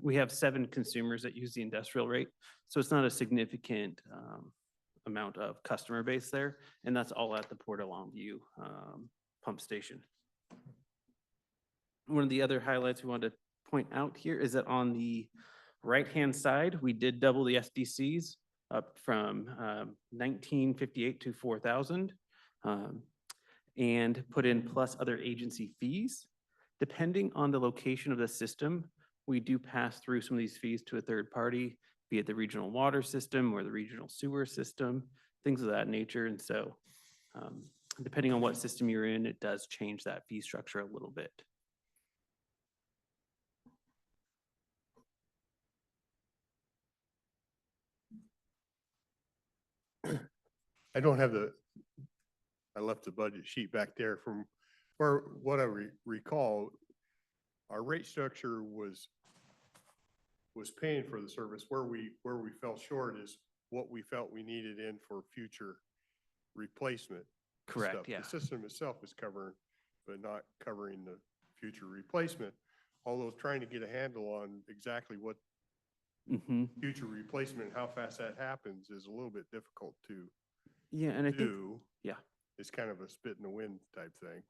we have 7 consumers that use the industrial rate. So it's not a significant amount of customer base there. And that's all at the Port of Longview pump station. One of the other highlights we wanted to point out here is that on the right-hand side, we did double the SDCs up from 1958 to 4,000 and put in plus other agency fees. Depending on the location of the system, we do pass through some of these fees to a third party, be it the regional water system or the regional sewer system, things of that nature. And so depending on what system you're in, it does change that fee structure a little bit. I don't have I left the budget sheet back there from, or what I recall, our rate structure was paying for the service. Where we fell short is what we felt we needed in for future replacement. Correct, stuff. yeah. The system itself is covering, but not covering the future replacement. Although trying to get a handle on exactly what future replacement, how fast that happens is a little bit difficult to Yeah, and I think, do. yeah. It's kind of a spit in the wind type thing.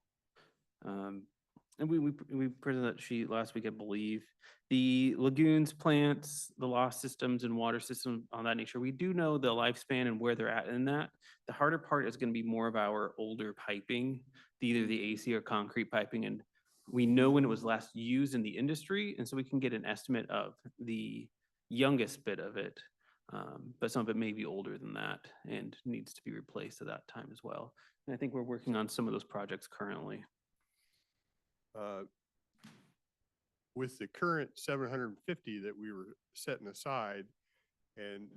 And we presented that sheet last week, I believe. The lagoons, plants, the lost systems and water systems on that nature, we do know the lifespan and where they're at in that. The harder part is going to be more of our older piping, either the AC or concrete piping. And we know when it was last used in the industry. And so we can get an estimate of the youngest bit of it. But some of it may be older than that and needs to be replaced at that time as well. And I think we're working on some of those projects currently. With the current 750 that we were setting aside and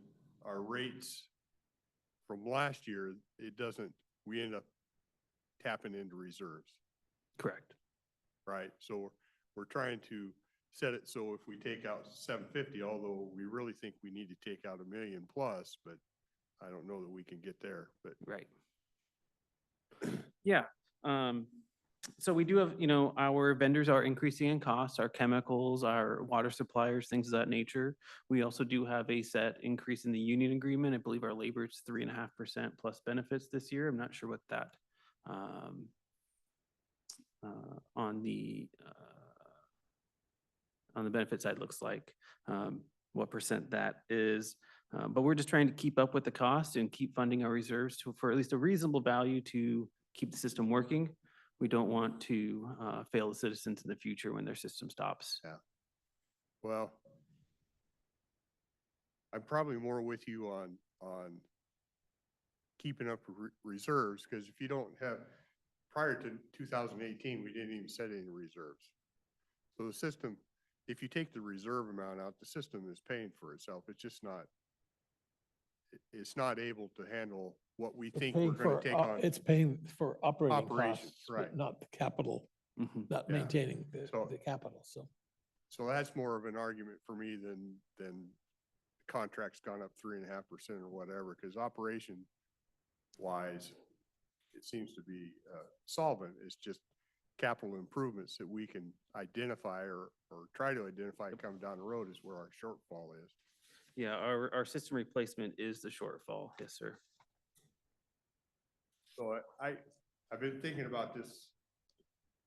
our rates from last year, we end up tapping into reserves, Correct. right? So we're trying to set it so if we take out 750, although we really think we need to take out $1 million plus, but I don't know that we can get there, but Right. Yeah. So we do have, our vendors are increasing in costs, our chemicals, our water suppliers, things of that nature. We also do have a set increase in the union agreement. I believe our labor is 3.5% plus benefits this year. I'm not sure what that on the benefit side looks like, what percent that is. But we're just trying to keep up with the cost and keep funding our reserves for at least a reasonable value to keep the system working. We don't want to fail the citizens in the future when their system stops. yeah. Well, I'm probably more with you on keeping up reserves, because if you don't have, prior to 2018, we didn't even set any reserves. So the system, if you take the reserve amount out, the system is paying for itself. It's just not, it's not able to handle what we think we're going to take on. It's paying for operating Operations, costs, right. but not the capital, Mhm. not Yeah. maintaining So- the capital, so. So that's more of an argument for me than the contract's gone up 3.5% or whatever, because operation wise, it seems to be solvent. It's just capital improvements that we can identify or try to identify coming down the road is where our shortfall is. Yeah, our system replacement is the shortfall. Yes, sir. So I've been thinking about this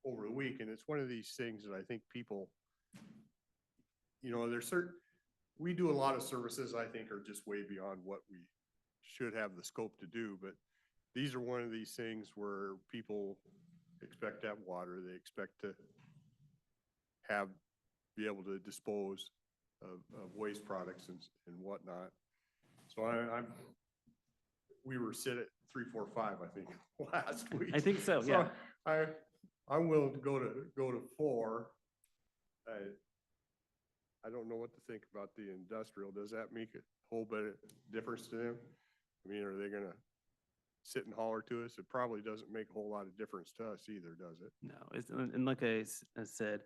over the week, and it's one of these things that I think people, there's we do a lot of services I think are just way beyond what we should have the scope to do, but these are one of these things where people expect to have water, they expect to be able to dispose of waste products and whatnot. So we were sit at 3, 4, 5, I think, last week. I think so, yeah. I'm willing to go to 4. I don't know what to think about the industrial. Does that make a whole bit of difference to them? I mean, are they gonna sit and holler to us? It probably doesn't make a whole lot of difference to us either, does it? No, and like I said,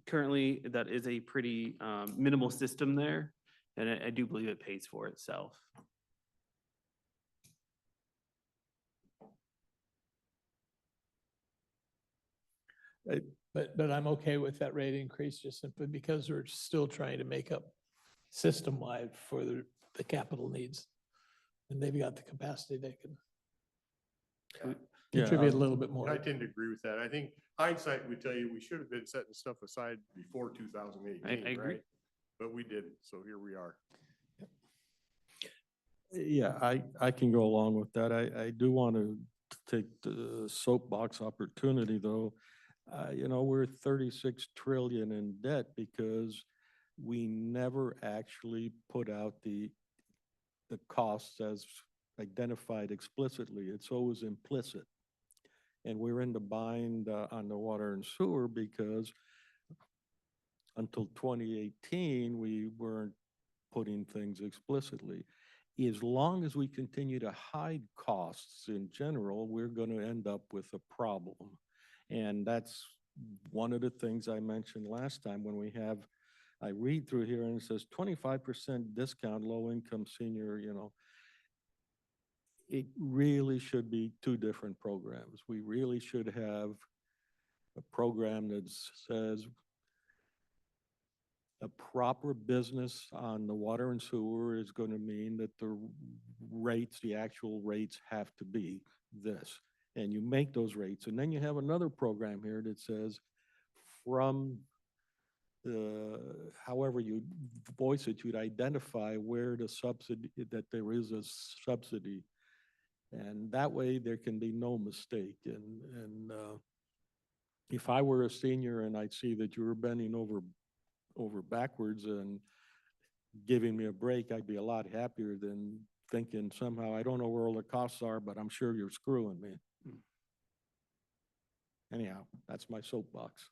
currently that is a pretty minimal system there, and I do believe it pays for itself. But I'm okay with that rate increase just simply because we're still trying to make up system-wide for the capital needs. And they've got the capacity, they can Yeah, contribute a little bit I more. tend to agree with that. I think hindsight would tell you we should have been setting stuff aside before 2018, agree. right? But we didn't, so here we are. Yeah, I can go along with that. I do want to take the soapbox opportunity, though. You know, we're 36 trillion in debt because we never actually put out the costs as identified explicitly. It's always implicit. And we're in the bind on the water and sewer because until 2018, we weren't putting things explicitly. As long as we continue to hide costs in general, we're going to end up with a problem. And that's one of the things I mentioned last time when I read through here and it says 25% discount, low income senior, you know. It really should be 2 different programs. We really should have a program that says a proper business on the water and sewer is going to mean that the rates, the actual rates have to be this. And you make those rates. And then you have another program here that says from however you voice it, you'd identify where the subsidy, that there is a subsidy. And that way there can be no mistake. And if I were a senior and I'd see that you were bending over backwards and giving me a break, I'd be a lot happier than thinking somehow, I don't know where all the costs are, but I'm sure you're screwing me. Anyhow, that's my soapbox.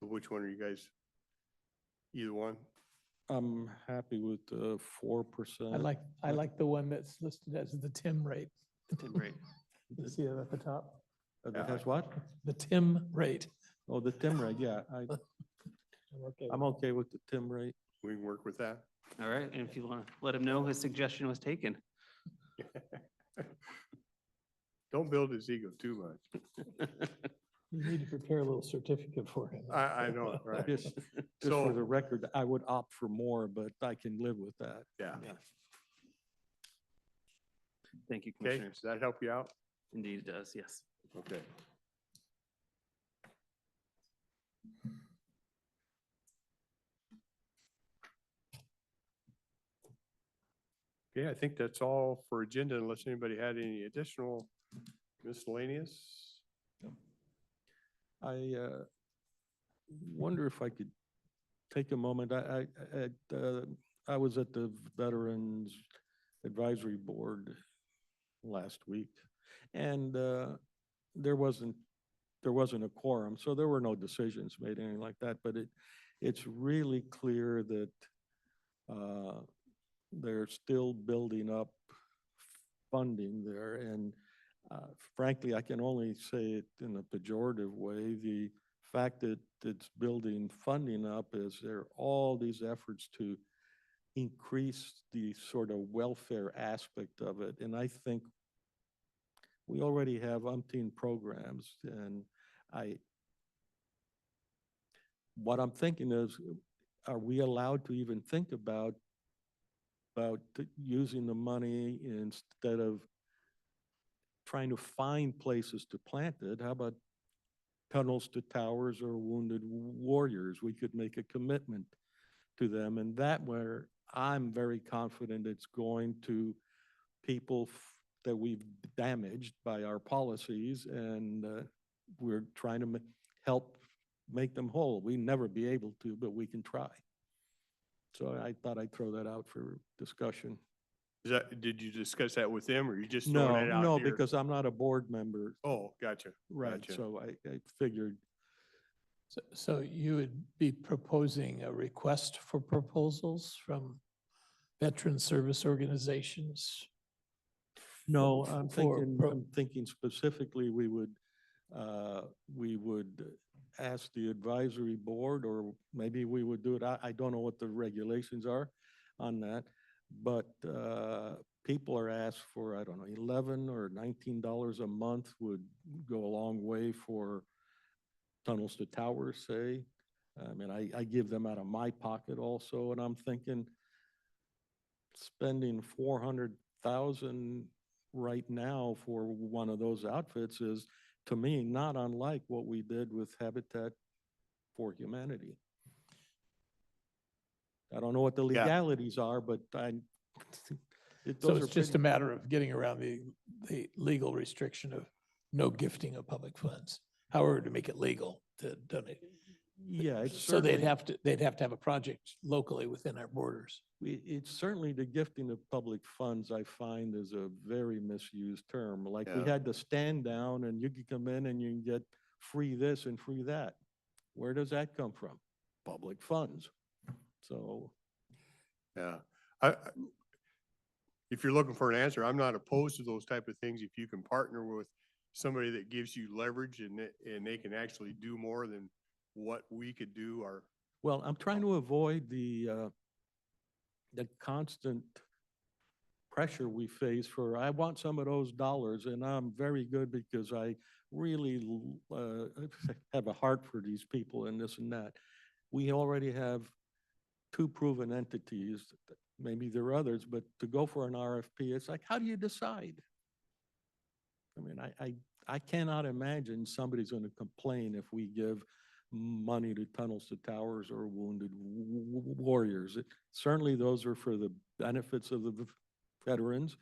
Which one are you guys? Either one? I'm happy with 4%. I like the one that's listed as the TIM rate. Right. You see it at the top? That has what? The TIM rate. Oh, the TIM rate, yeah. I'm okay with the TIM rate. We can work with that. All right, and if you want to let him know his suggestion was taken. Don't build his ego too much. You need to prepare a little certificate for him. I know, right? Just So- for the record, I would opt for more, but I can live with that. Yeah. Thank you, Okay, Commissioners. does that help you out? Indeed it does, yes. Okay. Okay, I think that's all for agenda unless anybody had any additional miscellaneous. I wonder if I could take a moment. I was at the Veterans Advisory Board last week, and there wasn't a quorum, so there were no decisions made, anything like that. But it's really clear that they're still building up funding there, and frankly, I can only say it in a pejorative way. The fact that it's building funding up is there are all these efforts to increase the sort of welfare aspect of it. And I think we already have umpteen programs, and what I'm thinking is, are we allowed to even think about using the money instead of trying to find places to plant it. How about tunnels to towers or wounded warriors? We could make a commitment to them, and that where I'm very confident it's going to people that we've damaged by our policies, and we're trying to help make them whole. We never be able to, but we can try. So I thought I'd throw that out for discussion. Did you discuss that with them or you just No, throwing it out no, here? because I'm not a board member, Oh, gotcha. right? Gotcha. So I figured, So you would be proposing a request for proposals from veteran service organizations? no, for- I'm for thinking, pro- I'm thinking specifically we would ask the advisory board, or maybe we would do it, I don't know what the regulations are on that, but people are asked for, I don't know, $11 or $19 a month would go a long way for tunnels to towers, say. I mean, I give them out of my pocket also, and I'm thinking spending 400,000 right now for one of those outfits is, to me, not unlike what we did with Habitat for Humanity. I don't know what the Yeah. legalities are, but So those it's are just a pretty- matter of getting around the legal restriction of no gifting of public funds. However, to make it legal to donate. Yeah, it's So they'd certainly, have to have a project locally within our borders. it's certainly the gifting of public funds I find is a very misused term. Like we Yeah. had the stand down and you could come in and you can get free this and free that. Where does that come from? Public funds. So, Yeah. If you're looking for an answer, I'm not opposed to those type of things. If you can partner with somebody that gives you leverage and they can actually do more than what we could do or, well, I'm trying to avoid the constant pressure we face for, I want some of those dollars, and I'm very good because I really have a heart for these people and this and that. We already have two proven entities, maybe there are others, but to go for an RFP, it's like, how do you decide? I mean, I cannot imagine somebody's going to complain if we give money to tunnels to towers or wounded warriors. Certainly, those are for the benefits of the veterans,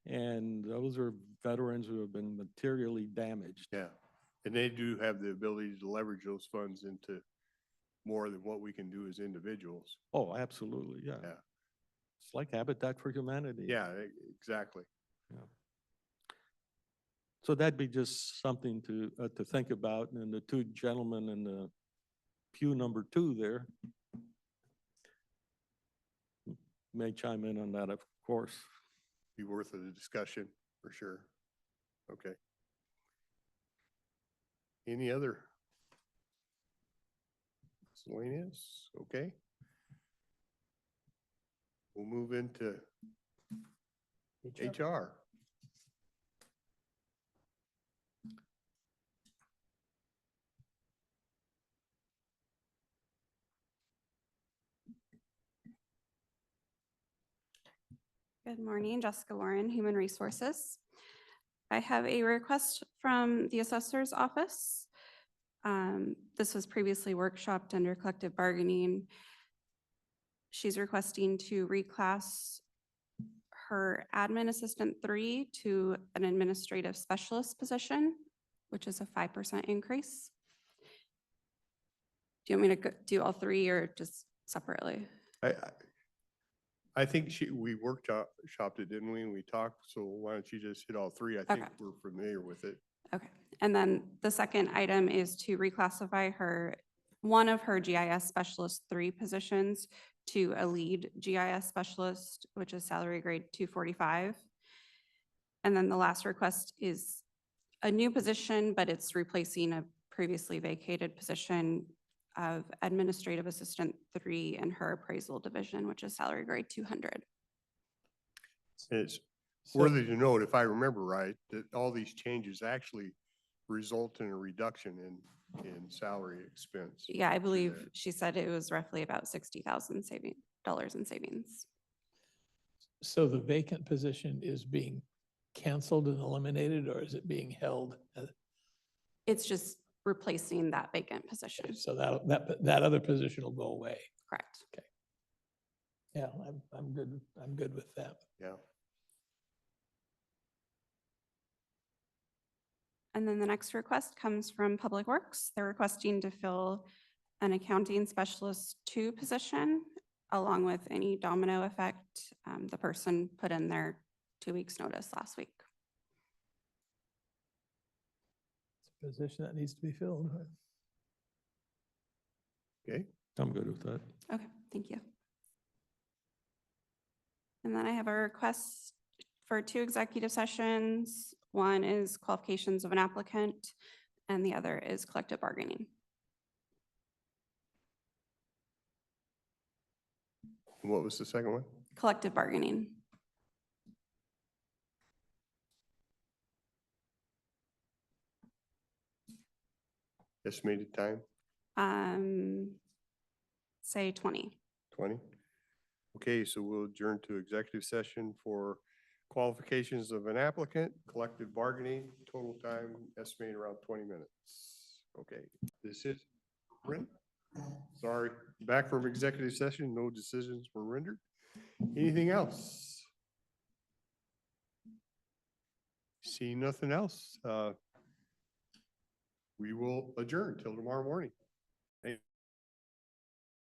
and those are veterans who have been materially damaged. yeah. And they do have the ability to leverage those funds into more than what we can do as individuals. Oh, absolutely, yeah. Yeah. It's like Habitat for Humanity. Yeah, exactly. So that'd be just something to think about, and the two gentlemen in the pew number 2 there may chime in on that, of course. Be worth of the discussion for sure. Okay. Any other? Miscellaneous, okay. We'll move into HR. Good morning, Jessica Warren, Human Resources. I have a request from the assessor's office. This was previously workshopped under collective bargaining. She's requesting to reclass her admin assistant 3 to an administrative specialist position, which is a 5% increase. Do you want me to do all 3 or just separately? I think we shopped it, didn't we? And we talked, so why don't you just hit all 3? I think Okay. we're familiar with it. Okay, and then the second item is to reclassify one of her GIS specialist 3 positions to a lead GIS specialist, which is salary grade 245. And then the last request is a new position, but it's replacing a previously vacated position of administrative assistant 3 in her appraisal division, which is salary grade 200. And it's So- worthy to note, if I remember right, that all these changes actually result in a reduction in salary expense. Yeah, I believe that. she said it was roughly about $60,000 in savings. So the vacant position is being canceled and eliminated, or is it being held? It's just replacing that vacant position. So that other position will go away. Correct. Yeah, I'm good with that. Yeah. And then the next request comes from Public Works. They're requesting to fill an accounting specialist 2 position, along with any domino effect. The person put in their 2 weeks notice last week. It's a position that needs to be filled. Right? Okay. I'm good with that. Okay, thank you. And then I have a request for 2 executive sessions. One is qualifications of an applicant, and the other is collective bargaining. What was the second one? Collective bargaining. Estimated time, Say 20. 20? Okay, so we'll adjourn to executive session for qualifications of an applicant, collective bargaining, total time estimated around 20 minutes. Okay, this is Brent. Sorry, back from executive session, no decisions were rendered. Anything else? See nothing else. We will adjourn till tomorrow morning.